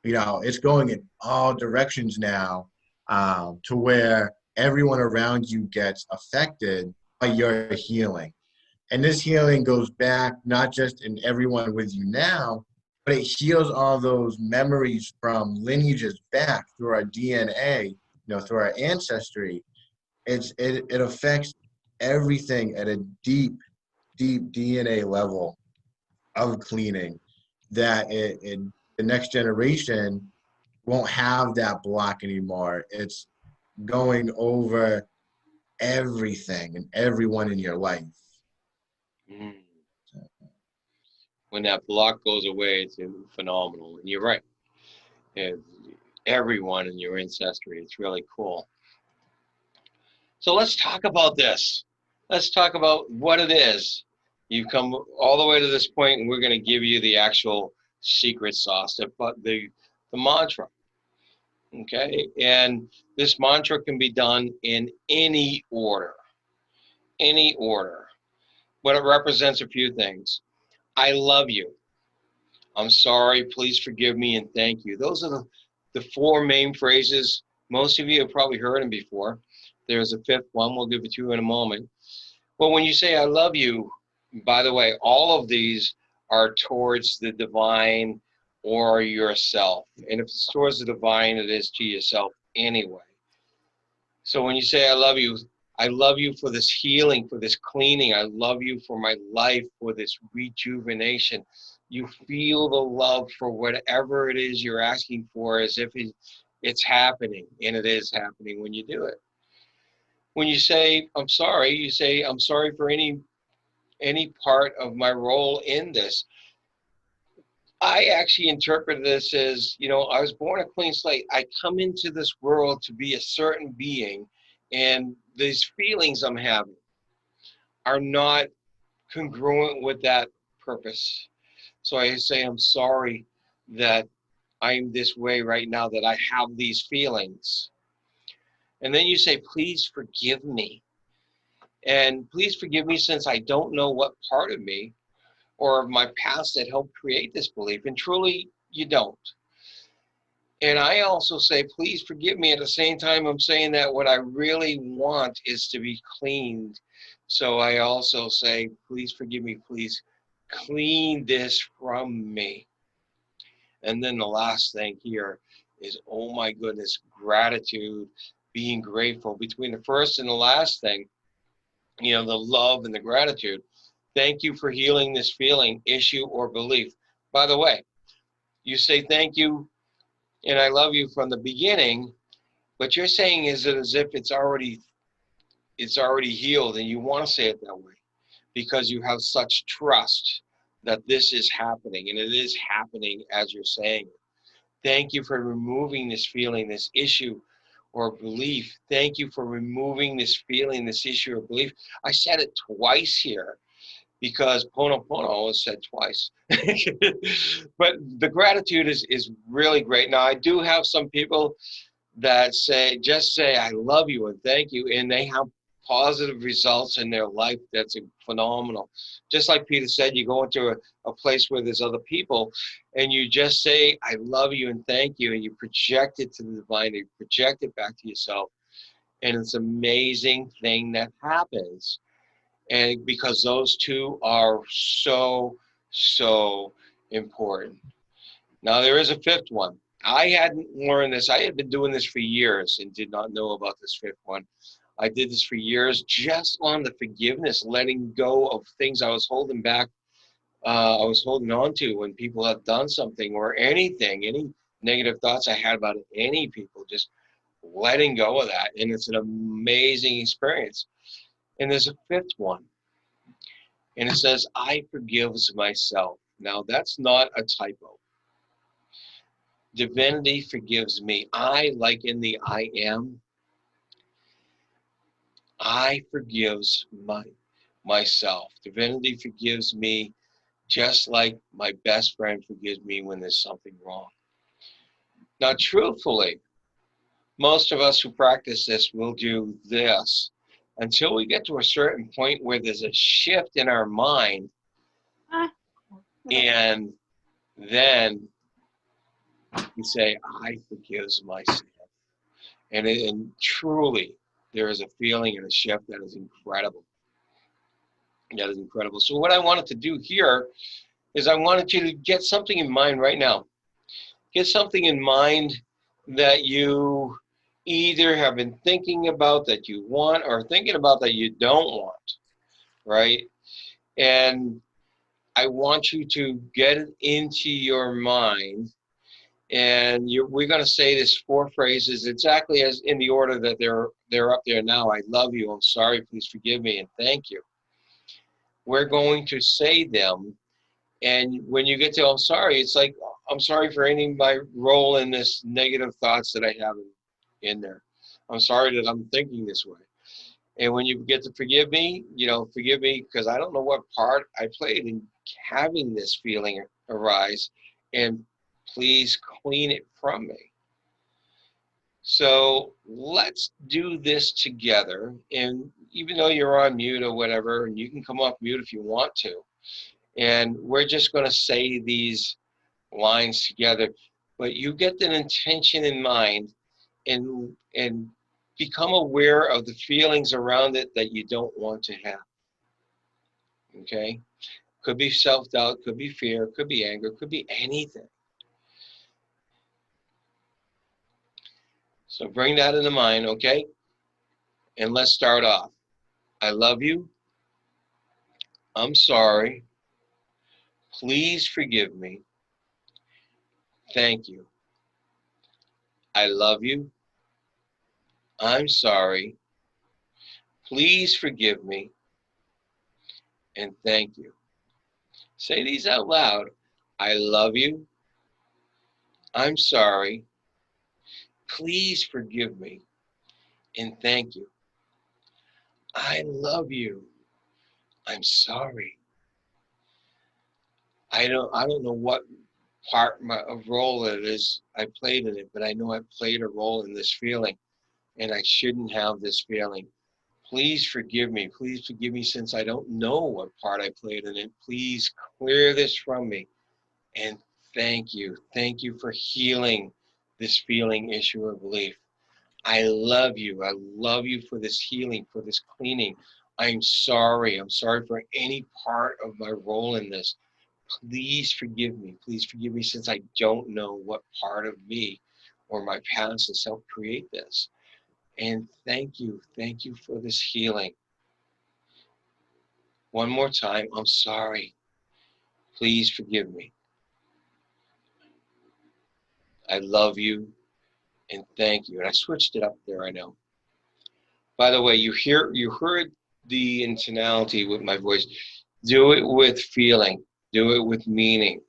it's going in all directions now, to where everyone around you gets affected by your healing. And this healing goes back not just in everyone with you now, but it heals all those memories from lineages back through our DNA, through our ancestry. It affects everything at a deep, deep DNA level of cleaning, that the next generation won't have that block anymore. It's going over everything and everyone in your life. Mm. When that block goes away, it's phenomenal. And you're right. And everyone in your ancestry, it's really cool. So let's talk about this. Let's talk about what it is You've come all the way to this point, and we're going to give you the actual secret sauce, the mantra. Okay, and this mantra can be done in any order, any order. But it represents a few things. I love you. I'm sorry. Please forgive me and thank you. Those are the four main phrases. Most of you have probably heard them before. There's a fifth one. We'll give it to you in a moment. Well, when you say I love you, by the way, all of these are towards the divine or yourself. And if it's towards the divine, it is to yourself anyway. So when you say I love you for this healing, for this cleaning. I love you for my life, for this rejuvenation. You feel the love for whatever it is you're asking for as if it's happening, and it is happening when you do it. When you say, I'm sorry, you say, I'm sorry for any part of my role in this. I actually interpret this as, I was born a clean slate. I come into this world to be a certain being, and these feelings I'm having are not congruent with that purpose. So I say, I'm sorry that I'm this way right now, that I have these feelings. And then you say, please forgive me. And please forgive me since I don't know what part of me or of my past that helped create this belief. And truly, you don't. And I also say, please forgive me. At the same time, I'm saying that what I really want is to be cleaned. So I also say, please forgive me. Please clean this from me. And then the last thing here is, oh my goodness, gratitude, being grateful. Between the first and the last thing, the love and the gratitude. Thank you for healing this feeling, issue, or belief. By the way, you say thank you and I love you from the beginning, but you're saying is it as if it's already healed, and you want to say it that way because you have such trust that this is happening, and it is happening as you're saying it. Thank you for removing this feeling, this issue or belief. Thank you for removing this feeling, this issue or belief. I said it twice here because pono pono is said twice. But the gratitude is really great. Now, I do have some people that just say, I love you and thank you, and they have positive results in their life. That's phenomenal. Just like Peter said, you go into a place where there's other people and you just say, I love you and thank you, and you project it to the divine, you project it back to yourself, and it's an amazing thing that happens. And because those two are so, so important. Now, there is a fifth one. I hadn't learned this. I had been doing this for years and did not know about this fifth one. I did this for years just on the forgiveness, letting go of things I was holding back. I was holding on to when people have done something or anything, any negative thoughts I had about any people, just letting go of that. And it's an amazing experience. And there's a fifth one. And it says, I forgive myself. Now, that's not a typo. Divinity forgives me. I, like in the I am, I forgives myself. Divinity forgives me just like my best friend forgives me when there's something wrong. Now, truthfully, most of us who practice this will do this until we get to a certain point where there's a shift in our mind, and then we say, I forgives myself. And truly, there is a feeling and a shift that is incredible. That is incredible. So what I wanted to do here is I wanted you to get something in mind right now. Get something in mind that you either have been thinking about that you want or thinking about that you don't want, right? And I want you to get it into your mind. And we're going to say this four phrases exactly as in the order that they're up there now. I love you. I'm sorry. Please forgive me. And thank you. We're going to say them. And when you get to I'm sorry, it's like, I'm sorry for any of my role in this negative thoughts that I have in there. I'm sorry that I'm thinking this way. And when you get to forgive me, forgive me because I don't know what part I played in having this feeling arise, and please clean it from me. So let's do this together. And even though you're on mute or whatever, and you can come off mute if you want to, and we're just going to say these lines together, but you get an intention in mind, and become aware of the feelings around it that you don't want to have. Okay? Could be self-doubt, could be fear, could be anger, could be anything. So bring that into mind, okay? And let's start off. I love you. I'm sorry. Please forgive me. Thank you. I love you. I'm sorry. Please forgive me. And thank you. Say these out loud. I love you. I'm sorry. Please forgive me. And thank you. I love you. I'm sorry. I don't know what of role it is I played in it, but I know I played a role in this feeling, and I shouldn't have this feeling. Please forgive me. Please forgive me since I don't know what part I played in it. Please clear this from me. And thank you. Thank you for healing this feeling, issue, or belief. I love you. I love you for this healing, for this cleaning. I'm sorry. I'm sorry for any part of my role in this. Please forgive me. Please forgive me since I don't know what part of me or my past has helped create this. And thank you. Thank you for this healing. One more time, I'm sorry. Please forgive me. I love you and thank you. And I switched it up there, I know. By the way, you heard the intentionality with my voice. Do it with feeling. Do it with meaning.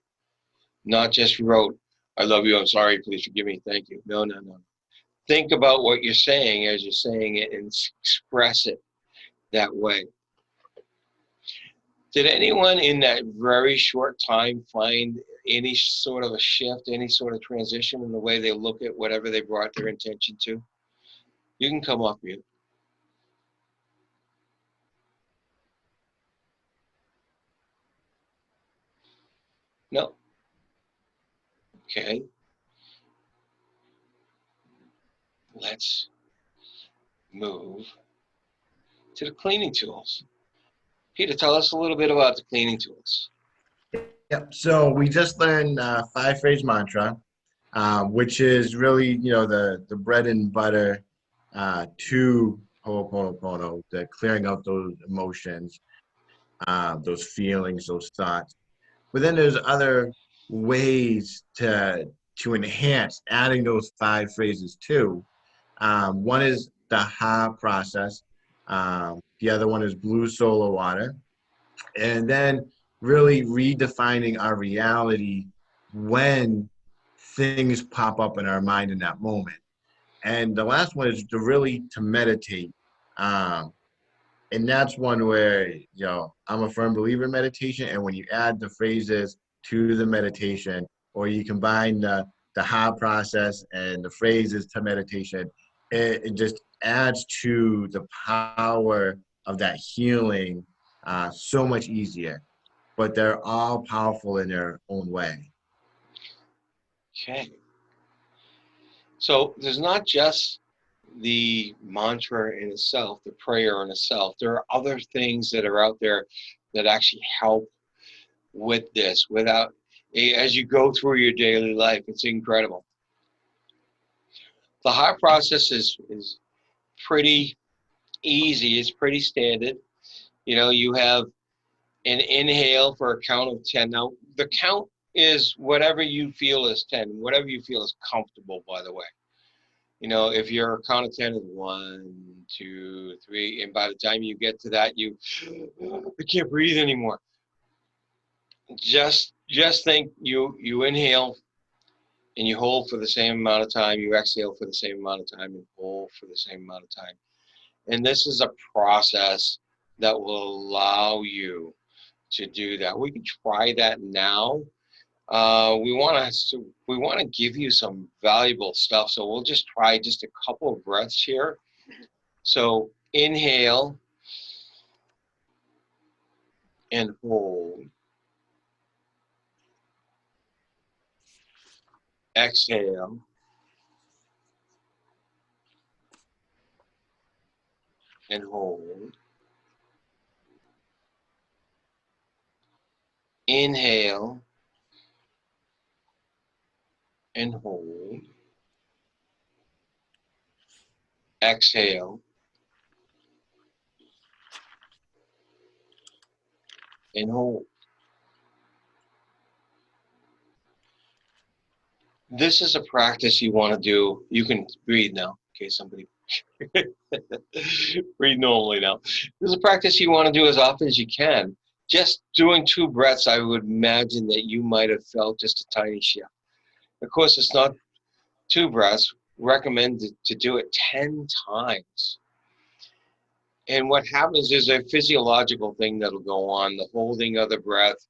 Not just rote, I love you, I'm sorry, please forgive me, thank you. No, no, no. Think about what you're saying as you're saying it and express it that way. Did anyone in that very short time find any sort of a shift, any sort of transition in the way they look at whatever they brought their attention to? You can come off mute. No? Okay. Let's move to the cleaning tools. Peter, tell us a little bit about the cleaning tools. Yep. So we just learned 5-phrase mantra, which is really, the bread and butter to hooponpono, the clearing out those emotions, those feelings, those thoughts. But then there's other ways to enhance adding those 5 phrases too. One is the ha process. The other one is blue solar water. And then really redefining our reality when things pop up in our mind in that moment. And the last one is to meditate. And that's one where, I'm a firm believer in meditation. And when you add the phrases to the meditation, or you combine the ha process and the phrases to meditation, it just adds to the power of that healing so much easier. But they're all powerful in their own way. Okay. So there's not just the mantra in itself, the prayer in itself. There are other things that are out there that actually help with this as you go through your daily life. It's incredible. The heart process is pretty easy. It's pretty standard. You have an inhale for a count of 10. Now, the count is whatever you feel is 10, whatever you feel is comfortable, by the way. If your count of 10 is 1, 2, 3, and by the time you get to that, I can't breathe anymore. Just think you inhale and you hold for the same amount of time, you exhale for the same amount of time, and hold for the same amount of time. And this is a process that will allow you to do that. We can try that now. We want to give you some valuable stuff, so we'll just try just a couple of breaths here. So inhale and hold. Exhale and hold. Inhale and hold. Exhale and hold. This is a practice you want to do. You can breathe now. Okay, somebody breathe normally now. This is a practice you want to do as often as you can. Just doing 2 breaths, I would imagine that you might have felt just a tiny shift. Of course, it's not 2 breaths. Recommend to do it 10 times. And what happens is a physiological thing that'll go on, the holding of the breath,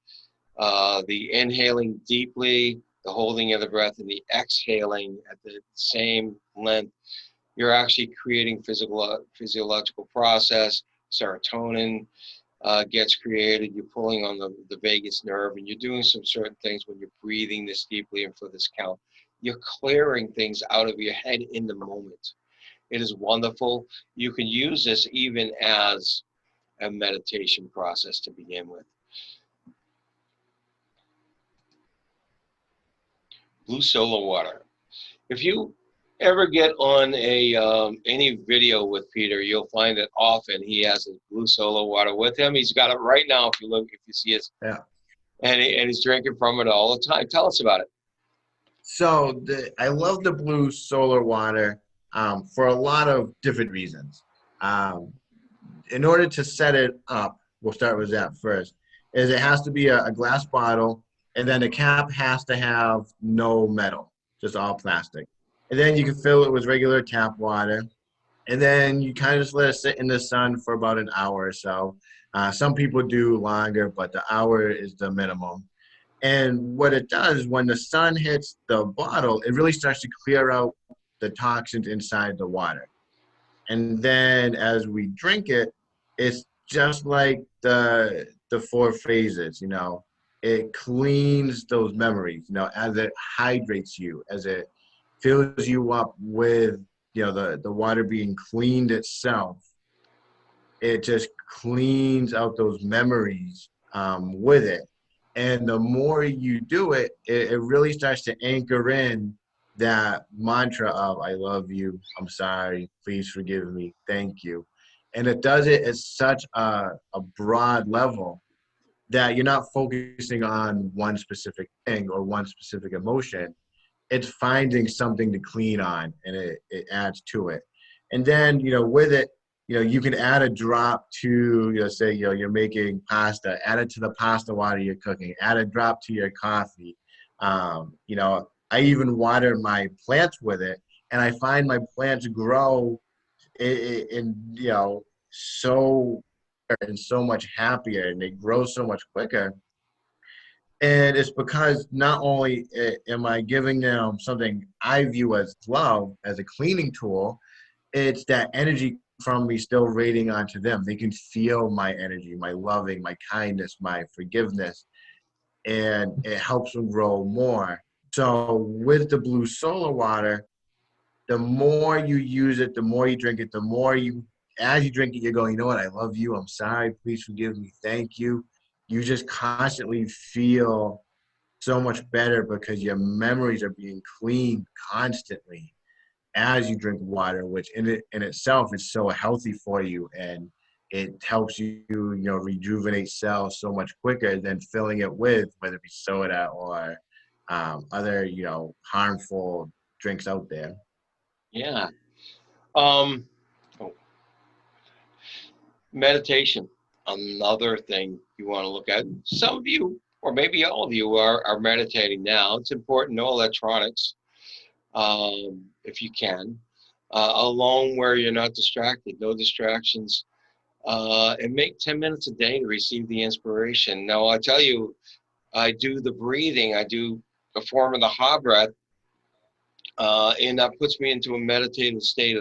the inhaling deeply, the holding of the breath, and the exhaling at the same length. You're actually creating physiological process. Serotonin gets created. You're pulling on the vagus nerve, and you're doing some certain things when you're breathing this deeply and for this count. You're clearing things out of your head in the moment. It is wonderful. You can use this even as a meditation process to begin with. Blue solar water. If you ever get on any video with Peter, you'll find that often he has his blue solar water with him. He's got it right now. If you see his, Yeah. and he's drinking from it all the time. Tell us about it. So I love the blue solar water for a lot of different reasons. Um, in order to set it up, we'll start with that first, is it has to be a glass bottle, and then the cap has to have no metal, just all plastic. And then you can fill it with regular tap water, and then you kind of just let it sit in the sun for about an hour or so. Some people do longer, but the hour is the minimum. And what it does, when the sun hits the bottle, it really starts to clear out the toxins inside the water. And then as we drink it, it's just like the 4 phases, you know. It cleans those memories, you know, as it hydrates you, as it fills you up with, you know, the water being cleaned itself. It just cleans out those memories with it. And the more you do it, it really starts to anchor in that mantra of I love you, I'm sorry, please forgive me, thank you. And it does it at such a broad level that you're not focusing on one specific thing or one specific emotion. It's finding something to clean on, and it adds to it. And then, you know, with it, you know, you can add a drop to, you know, say, you know, you're making pasta, add it to the pasta water you're cooking, add a drop to your coffee. You know, I even water my plants with it, and I find my plants grow in you know, so and so much happier, and they grow so much quicker. And it's because not only am I giving them something I view as love, as a cleaning tool, it's that energy from me still radiating onto them. They can feel my energy, my loving, my kindness, my forgiveness, and it helps them grow more. So with the blue solar water, the more you use it, the more you drink it, the more you, as you drink it, you're going, you know what, I love you, I'm sorry, please forgive me, thank you. You just constantly feel so much better because your memories are being cleaned constantly as you drink water, which in itself is so healthy for you, and it helps you, you know, rejuvenate cells so much quicker than filling it with whether it be soda or other, you know, harmful drinks out there. Yeah. Um, oh, meditation. Another thing you want to look at. Some of you, or maybe all of you, are meditating now. It's important. No electronics, if you can. alone where you're not distracted, no distractions, and make 10 minutes a day to receive the inspiration. Now, I tell you, I do the breathing, I do a form of the ha breath, and that puts me into a meditative state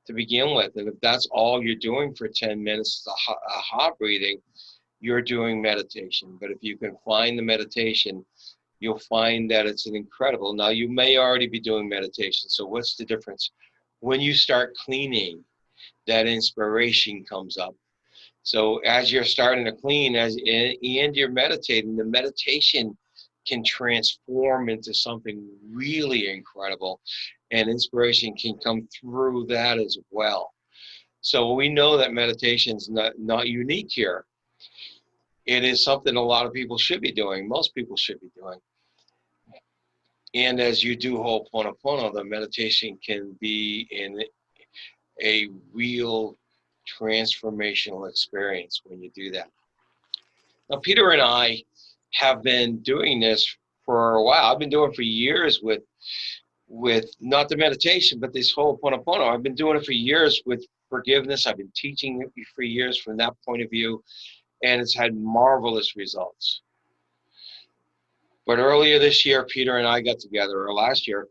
to begin with. And if that's all you're doing for 10 minutes, the ha breathing, you're doing meditation. But if you can find the meditation, you'll find that it's an incredible. Now, you may already be doing meditation. So what's the difference? When you start cleaning, that inspiration comes up. So as you're starting to clean, and you're meditating, the meditation can transform into something really incredible, and inspiration can come through that as well. So we know that meditation is not unique here. It is something a lot of people should be doing. Most people should be doing. And as you do hooponpono, the meditation can be in a real transformational experience when you do that. Now, Peter and I have been doing this for a while. I've been doing it for years with not the meditation, but this hooponpono. I've been doing it for years with forgiveness. I've been teaching it for years from that point of view, and it's had marvelous results. But earlier this year, Peter and I got together, or last year,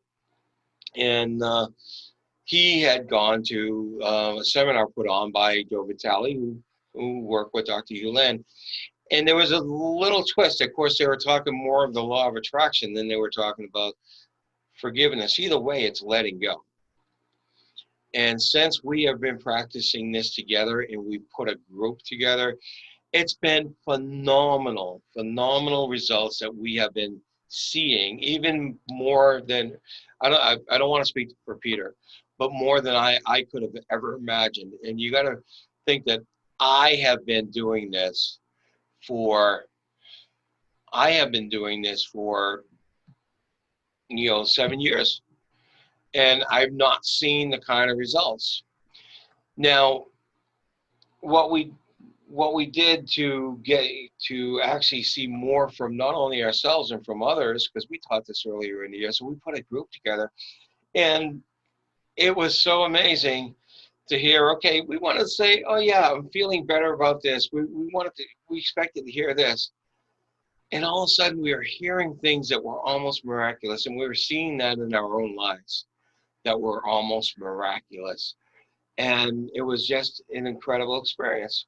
and he had gone to a seminar put on by Joe Vitale, who worked with Dr. Yulin. And there was a little twist. Of course, they were talking more of the law of attraction than they were talking about forgiveness. Either way, it's letting go. And since we have been practicing this together and we put a group together, it's been phenomenal results that we have been seeing, even more than, I don't want to speak for Peter, but more than I could have ever imagined. And you got to think that I have been doing this for 7 years, and I've not seen the kind of results. Now, what we did to get to actually see more from not only ourselves and from others, because we taught this earlier in the year, so we put a group together, and it was so amazing to hear, okay, we want to say, oh yeah, I'm feeling better about this. We expected to hear this. And all of a sudden we were hearing things that were almost miraculous. And we were seeing that in our own lives that were almost miraculous. And it was just an incredible experience.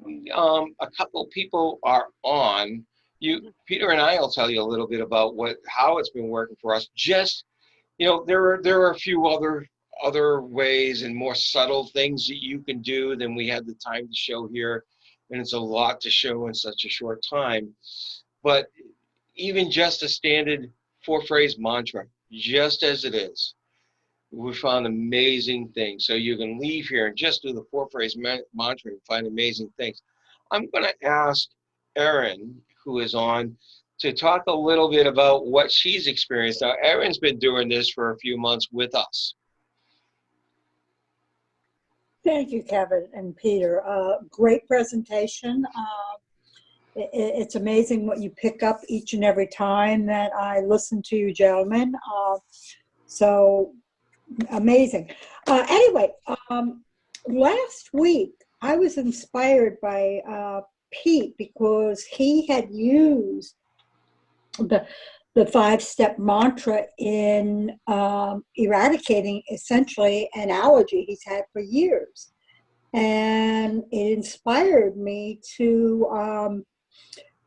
A couple people are on. Peter and I will tell you a little bit about how it's been working for us. Just, there are a few other ways and more subtle things that you can do than we had the time to show here, and it's a lot to show in such a short time. But even just a standard 4-phrase mantra, just as it is, we found amazing things. So you can leave here and just do the 4-phrase mantra and find amazing things. I'm going to ask Erin, who is on, to talk a little bit about what she's experienced. Now, Erin's been doing this for a few months with us. Thank you, Kevin and Peter. Great presentation. It's amazing what you pick up each and every time that I listen to you gentlemen. So amazing. Anyway, last week I was inspired by Pete because he had used the 5-step mantra in eradicating essentially an allergy he's had for years. And it inspired me to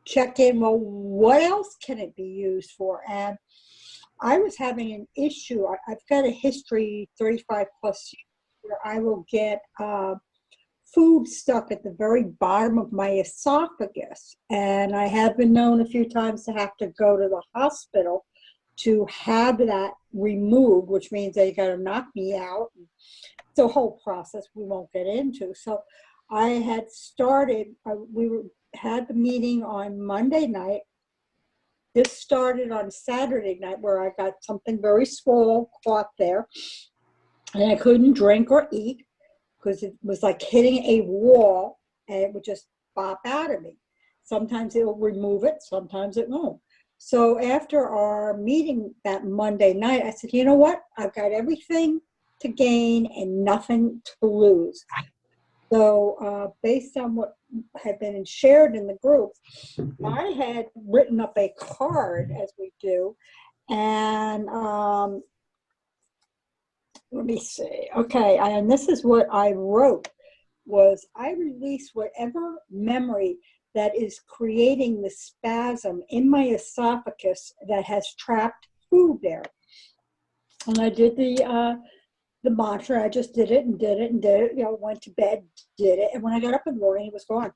check in, well, what else can it be used for? And I was having an issue. I've got a history, 35 plus years, where I will get food stuck at the very bottom of my esophagus. And I have been known a few times to have to go to the hospital to have that removed, which means they got to knock me out. It's a whole process we won't get into. So I had started, had the meeting on Monday night. This started on Saturday night where I got something very small caught there, and I couldn't drink or eat because it was like hitting a wall and it would just pop out of me. Sometimes it'll remove it, sometimes it won't. So after our meeting that Monday night, I said, you know what? I've got everything to gain and nothing to lose. So based on what had been shared in the group, I had written up a card, as we do, and let me see. Okay, and this is what I wrote, was I release whatever memory that is creating the spasm in my esophagus that has trapped food there. And I did the mantra. I just did it and did it and did it. You know, went to bed, did it, and when I got up in the morning, it was gone.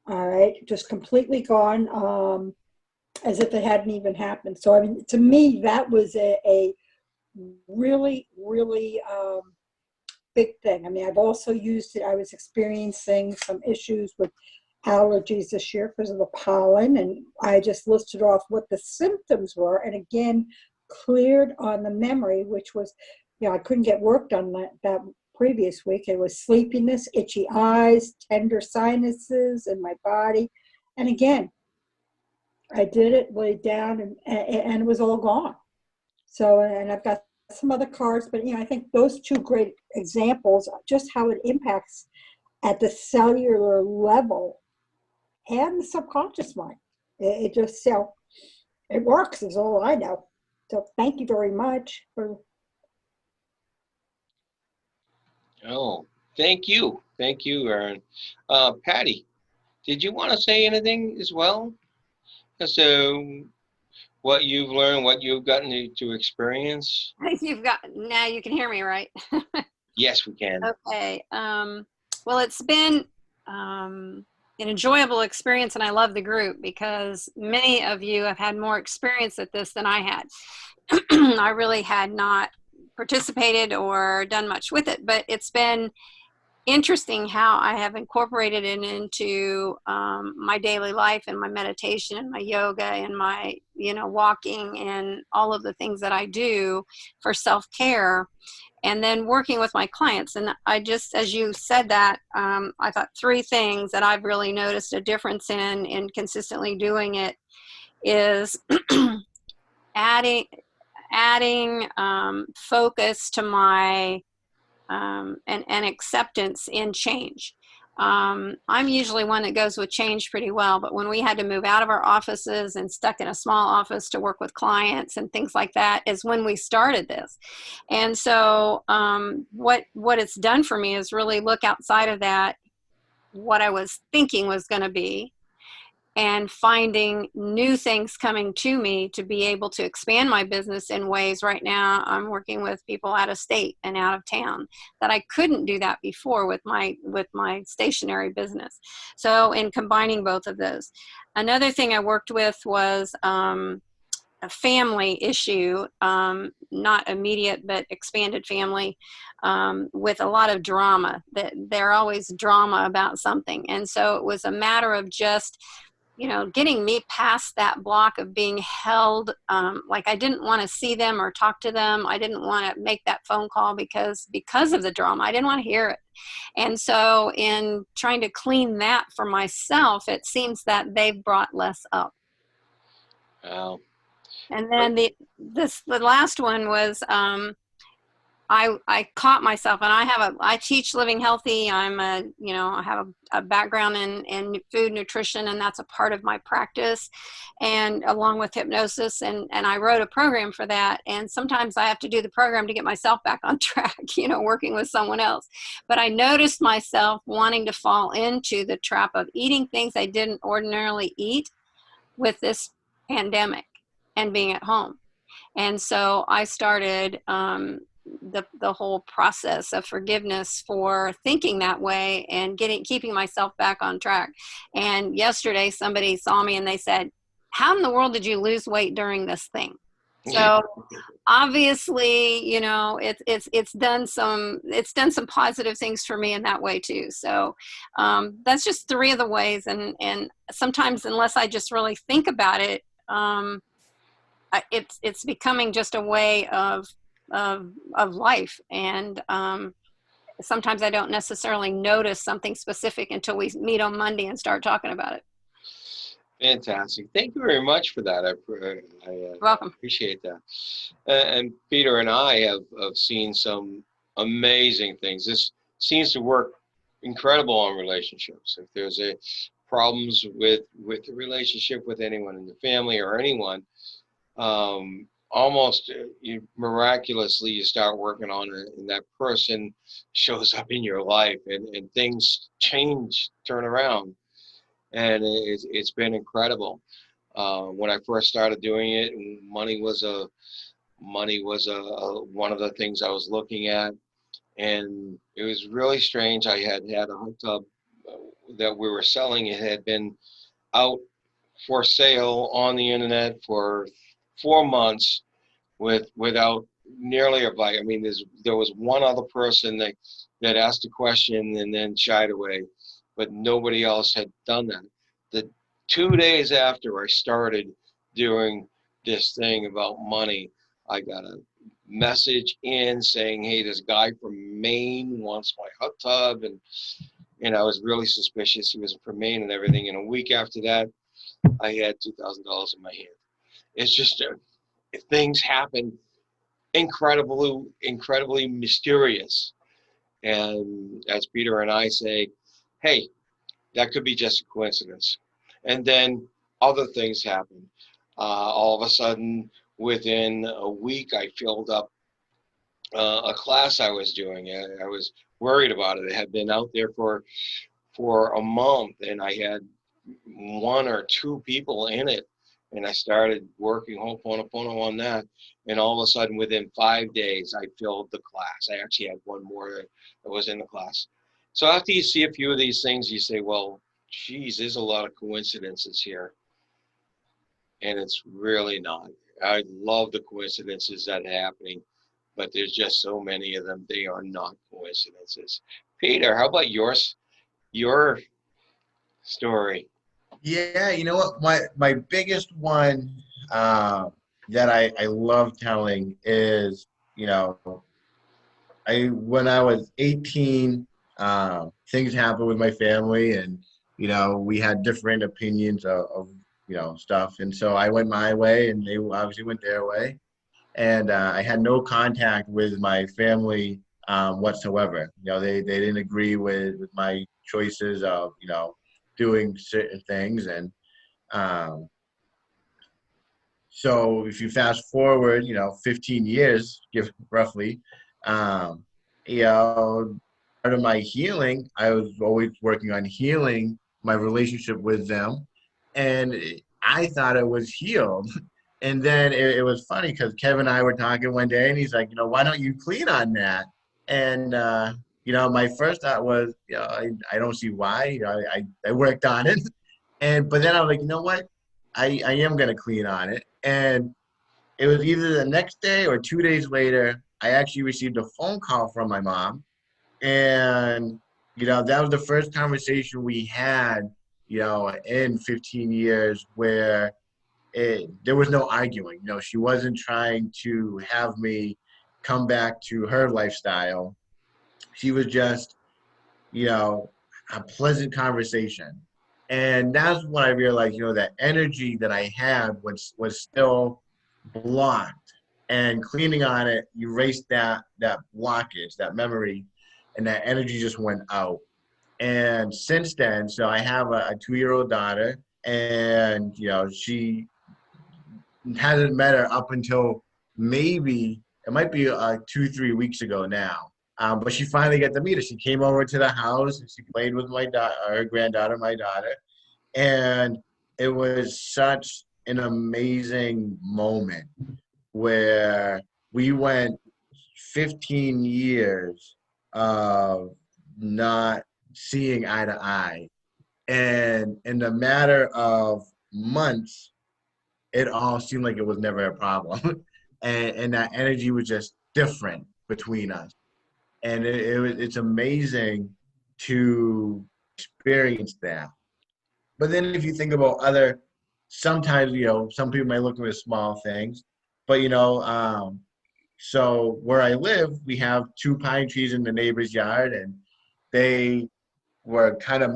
All right, just completely gone, as if it hadn't even happened. So I mean, to me, that was a really, really big thing. I mean, I've also used it. I was experiencing some issues with allergies this year because of the pollen, and I just listed off what the symptoms were, and again, cleared on the memory, which was, you know, I couldn't get work done that previous week. It was sleepiness, itchy eyes, tender sinuses in my body, and again, I did it, laid down, and it was all gone. So, and I've got some other cards, but you know, I think those two great examples, just how it impacts at the cellular level and the subconscious mind. It just, you know, it works is all I know. So thank you very much for. Oh, thank you. Thank you, Aaron. Patty, did you want to say anything as well? So what you've learned, what you've gotten to experience? You've got, now you can hear me, right? Yes, we can. Okay. Well, it's been an enjoyable experience, and I love the group because many of you have had more experience at this than I had. I really had not participated or done much with it, but it's been interesting how I have incorporated it into my daily life and my meditation and my yoga and my, you know, walking and all of the things that I do for self-care, and then working with my clients. And I just, as you said that, I thought three things that I've really noticed a difference in consistently doing it is adding focus to my and acceptance in change. I'm usually one that goes with change pretty well, but when we had to move out of our offices and stuck in a small office to work with clients and things like that is when we started this. And so what it's done for me is really look outside of that, what I was thinking was going to be, and finding new things coming to me to be able to expand my business in ways. Right now I'm working with people out of state and out of town that I couldn't do that before with my stationary business. So in combining both of those, another thing I worked with was a family issue, not immediate but expanded family, with a lot of drama. That they're always drama about something, and so it was a matter of just, you know, getting me past that block of being held, like I didn't want to see them or talk to them. I didn't want to make that phone call because of the drama. I didn't want to hear it. And so in trying to clean that for myself, it seems that they've brought less up. Wow. And then the last one was, I caught myself, and I teach living healthy. I have a background in food nutrition, and that's a part of my practice, and along with hypnosis, and I wrote a program for that. And sometimes I have to do the program to get myself back on track, you know, working with someone else. But I noticed myself wanting to fall into the trap of eating things I didn't ordinarily eat with this pandemic and being at home. And so I started the whole process of forgiveness for thinking that way and keeping myself back on track. And yesterday somebody saw me and they said, "How in the world did you lose weight during this thing?" So obviously, you know, it's done some positive things for me in that way too. So that's just three of the ways. And sometimes, unless I just really think about it, it's becoming just a way of life. And sometimes I don't necessarily notice something specific until we meet on Monday and start talking about it. Fantastic. Thank you very much for that. Welcome. Appreciate that. And Peter and I have seen some amazing things. This seems to work incredible on relationships. If there's a problems with the relationship with anyone in the family or anyone, almost you miraculously you start working on it, and that person shows up in your life, and things change, turn around, and it's been incredible. When I first started doing it, money was one of the things I was looking at, and it was really strange. I had a hot tub that we were selling. It had been out for sale on the internet for 4 months without nearly a bite. I mean, there was one other person that asked a question and then shied away, but nobody else had done that. The 2 days after I started doing this thing about money, I got a message in saying, "Hey, this guy from Maine wants my hot tub," and I was really suspicious. He was from Maine and everything. And a week after that, I had $2,000 in my hand. It's just things happen incredibly mysterious. And as Peter and I say, hey, that could be just a coincidence. And then other things happen. All of a sudden, within a week, I filled up a class I was doing. I was worried about it. It had been out there for a month, and I had one or two people in it, and I started working hooponpono on that, and all of a sudden within 5 days I filled the class. I actually had one more that was in the class. So after you see a few of these things, you say, well, geez, there's a lot of coincidences here, and it's really not. I love the coincidences that are happening, but there's just so many of them. They are not coincidences. Peter, how about your story? Yeah, you know what? My biggest one that I love telling is, you know, I when I was 18, things happened with my family, and you know, we had different opinions of you know stuff, and so I went my way, and they obviously went their way, and I had no contact with my family whatsoever. You know, they didn't agree with my choices of you know doing certain things, and um, so if you fast forward, you know, 15 years, give roughly, um, you know, part of my healing, I was always working on healing my relationship with them, and I thought it was healed. And then it was funny because Kevin and I were talking one day, and he's like, you know, why don't you clean on that? And you know, my first thought was, you know, I don't see why. You know, I worked on it, and but then I was like, you know what? I am gonna clean on it. And it was either the next day or 2 days later, I actually received a phone call from my mom. And, you know, that was the first conversation we had, you know, in 15 years where there was no arguing. You know, she wasn't trying to have me come back to her lifestyle. She was just, you know, a pleasant conversation. And that's when I realized, you know, that energy that I had was still blocked. And cleaning on it erased that blockage, that memory, and that energy just went out. And since then, so I have a 2-year-old daughter, and you know, she hasn't met her up until maybe it might be 2-3 weeks ago now. But she finally got to meet her. She came over to the house and she played with my daughter, her granddaughter, my daughter, and it was such an amazing moment where we went 15 years of not seeing eye to eye, and in the matter of months it all seemed like it was never a problem. And that energy was just different between us. And it's amazing to experience that. But then if you think about other, sometimes, you know, some people might look at small things, but, you know, so where I live, we have 2 pine trees in the neighbor's yard, and they were kind of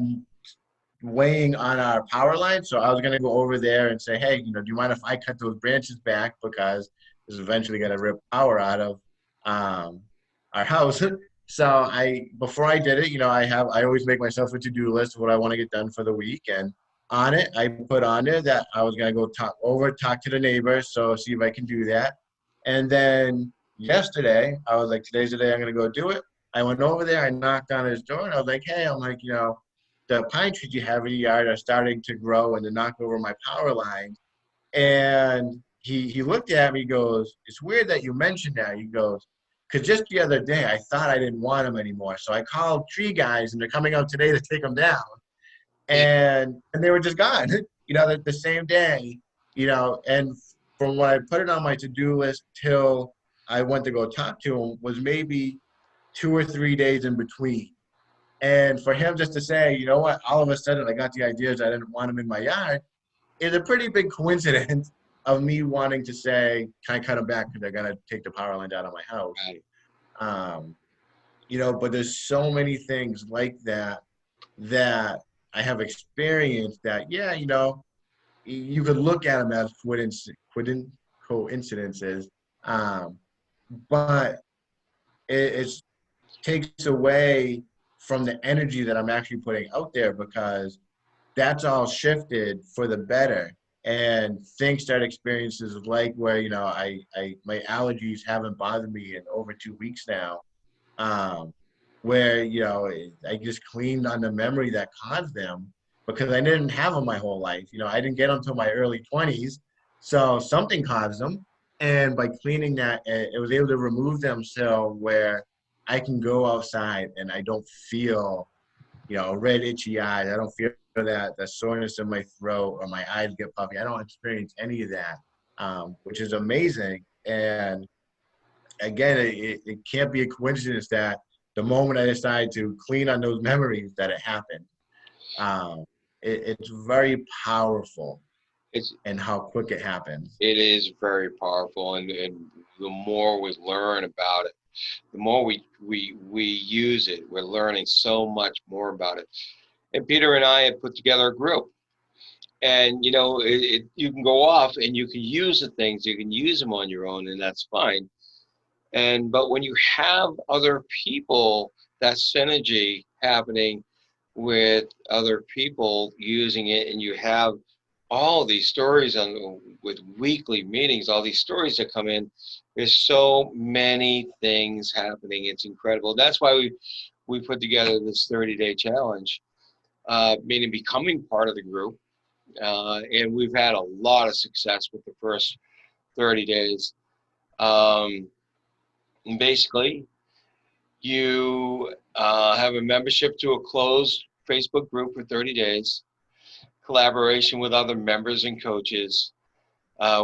weighing on our power line. So I was going to go over there and say, hey, do you mind if I cut those branches back, because this is eventually going to rip power out of our house. So before I did it, I always make myself a to-do list of what I want to get done for the week. And on it, I put on there that I was going to go talk to the neighbors. So see if I can do that. And then yesterday, I was like, today's the day I'm going to go do it. I went over there, I knocked on his door, and I was like, hey, the pine trees you have in your yard are starting to grow and to knock over my power line. And he looked at me, he goes, it's weird that you mentioned that. He goes, because just the other day, I thought I didn't want them anymore. So I called tree guys, and they're coming out today to take them down. And they were just gone, the same day, and from when I put it on my to-do list till I went to go talk to him was maybe 2 or 3 days in between. And for him just to say, you know what, all of a sudden I got the ideas I didn't want them in my yard is a pretty big coincidence of me wanting to say, can I cut them back because they're going to take the power line down on my house. Right. But there's so many things like that I have experienced that, you could look at them as coincidences, but it takes away from the energy that I'm actually putting out there, because that's all shifted for the better. And things start experiences like where, my allergies haven't bothered me in over 2 weeks now, where, I just cleaned on the memory that caused them, because I didn't have them my whole life. I didn't get them until my early 20s. So something caused them. And by cleaning that, it was able to remove them, so where I can go outside and I don't feel, red, itchy eyes. I don't feel that soreness in my throat or my eyes get puffy. I don't experience any of that, which is amazing. And again, it can't be a coincidence that the moment I decided to clean on those memories that it happened. It's very powerful and how quick it happens. It is very powerful, and the more we learn about it, the more we use it, we're learning so much more about it. And Peter and I have put together a group, and you can go off and you can use the things, you can use them on your own, and that's fine. But when you have other people, that synergy happening with other people using it, and you have all these stories with weekly meetings, all these stories that come in, there's so many things happening. It's incredible. That's why we put together this 30-day challenge, meaning becoming part of the group. And we've had a lot of success with the first 30 days. And basically, you have a membership to a closed Facebook group for 30 days, collaboration with other members and coaches,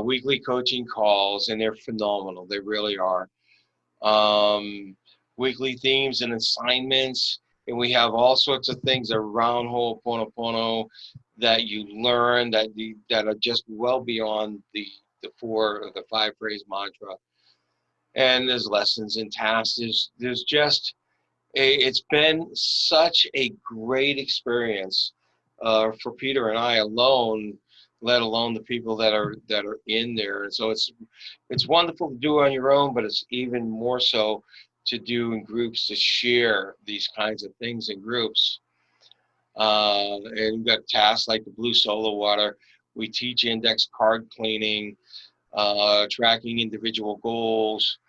weekly coaching calls, and they're phenomenal. They really are. Weekly themes and assignments, and we have all sorts of things around hooponpono that you learn that are just well beyond the 4 or the 5 phrase mantra. And there's lessons and tasks. There's just it's been such a great experience for Peter and I alone, let alone the people that are in there. And so it's wonderful to do on your own, but it's even more so to do in groups, to share these kinds of things in groups. And we've got tasks like the Blue Solar Water. We teach index card cleaning, tracking individual goals.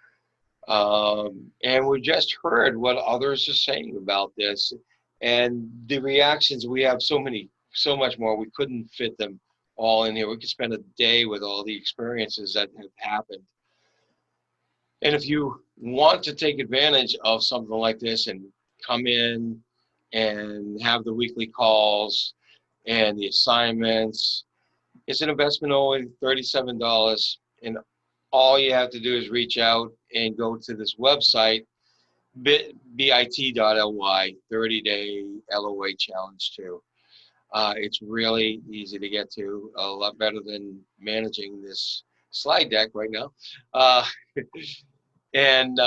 And we just heard what others are saying about this, and the reactions. We have so much more. We couldn't fit them all in here. We could spend a day with all the experiences that have happened. And if you want to take advantage of something like this and come in and have the weekly calls and the assignments, it's an investment only $37. And all you have to do is reach out and go to this website, bit.ly, 30-day LOA challenge 2. It's really easy to get to, a lot better than managing this slide deck right now. And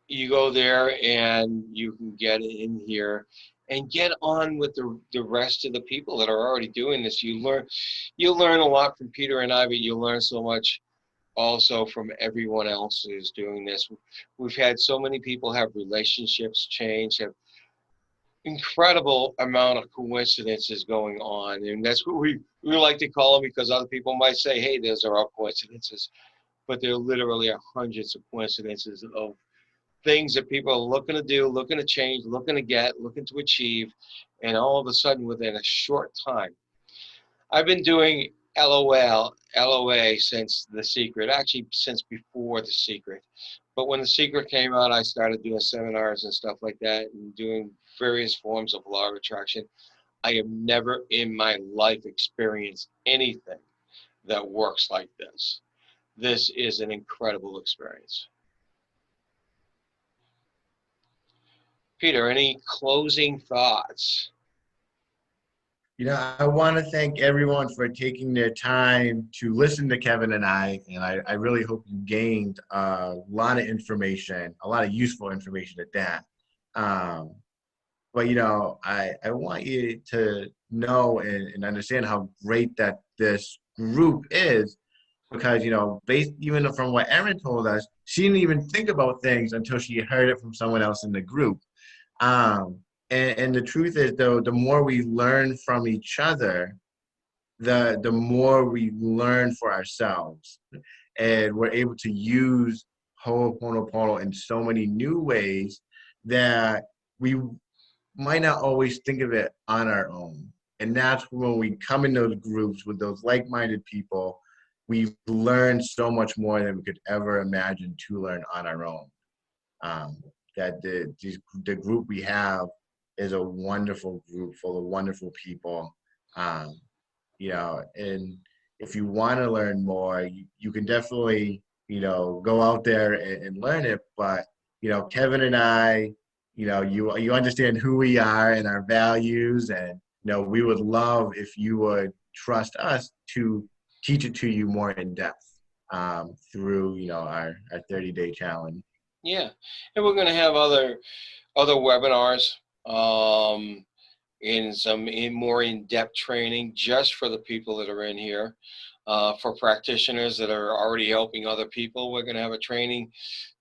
you go there and you can get in here, and get on with the rest of the people that are already doing this. You learn a lot from Peter and I, but you learn so much also from everyone else who's doing this. We've had so many people have relationships change, have incredible amount of coincidences going on, and that's what we like to call them, because other people might say, hey, those are all coincidences, but there literally are hundreds of coincidences of things that people are looking to do, looking to change, looking to get, looking to achieve, and all of a sudden within a short time. I've been doing LOA since The Secret, actually since before The Secret. But when The Secret came out, I started doing seminars and stuff like that and doing various forms of law of attraction. I have never in my life experienced anything that works like this. This is an incredible experience. Peter, any closing thoughts? I want to thank everyone for taking their time to listen to Kevin and and I really hope you gained a lot of information, a lot of useful information at that. But I want you to know and understand how great that this group is, because based even from what Erin told us, she didn't even think about things until she heard it from someone else in the group. And the truth is, though, the more we learn from each other, the more we learn for ourselves, and we're able to use Ho'oponopono in so many new ways that we might not always think of it on our own. And that's when we come in those groups with those like-minded people, we've learned so much more than we could ever imagine to learn on our own. That the group we have is a wonderful group full of wonderful people. And if you want to learn more, you can definitely, go out there and learn it. But, Kevin and I, you understand who we are and our values, and, we would love if you would trust us to teach it to you more in depth through, our 30-day challenge. Yeah, and we're going to have other webinars in some more in-depth training just for the people that are in here. For practitioners that are already helping other people, we're going to have a training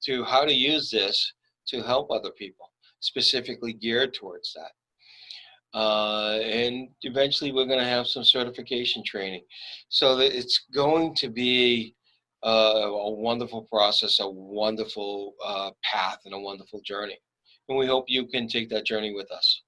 to how to use this to help other people, specifically geared towards that. And eventually we're going to have some certification training. So that it's going to be a wonderful process, a wonderful path, and a wonderful journey. And we hope you can take that journey with us.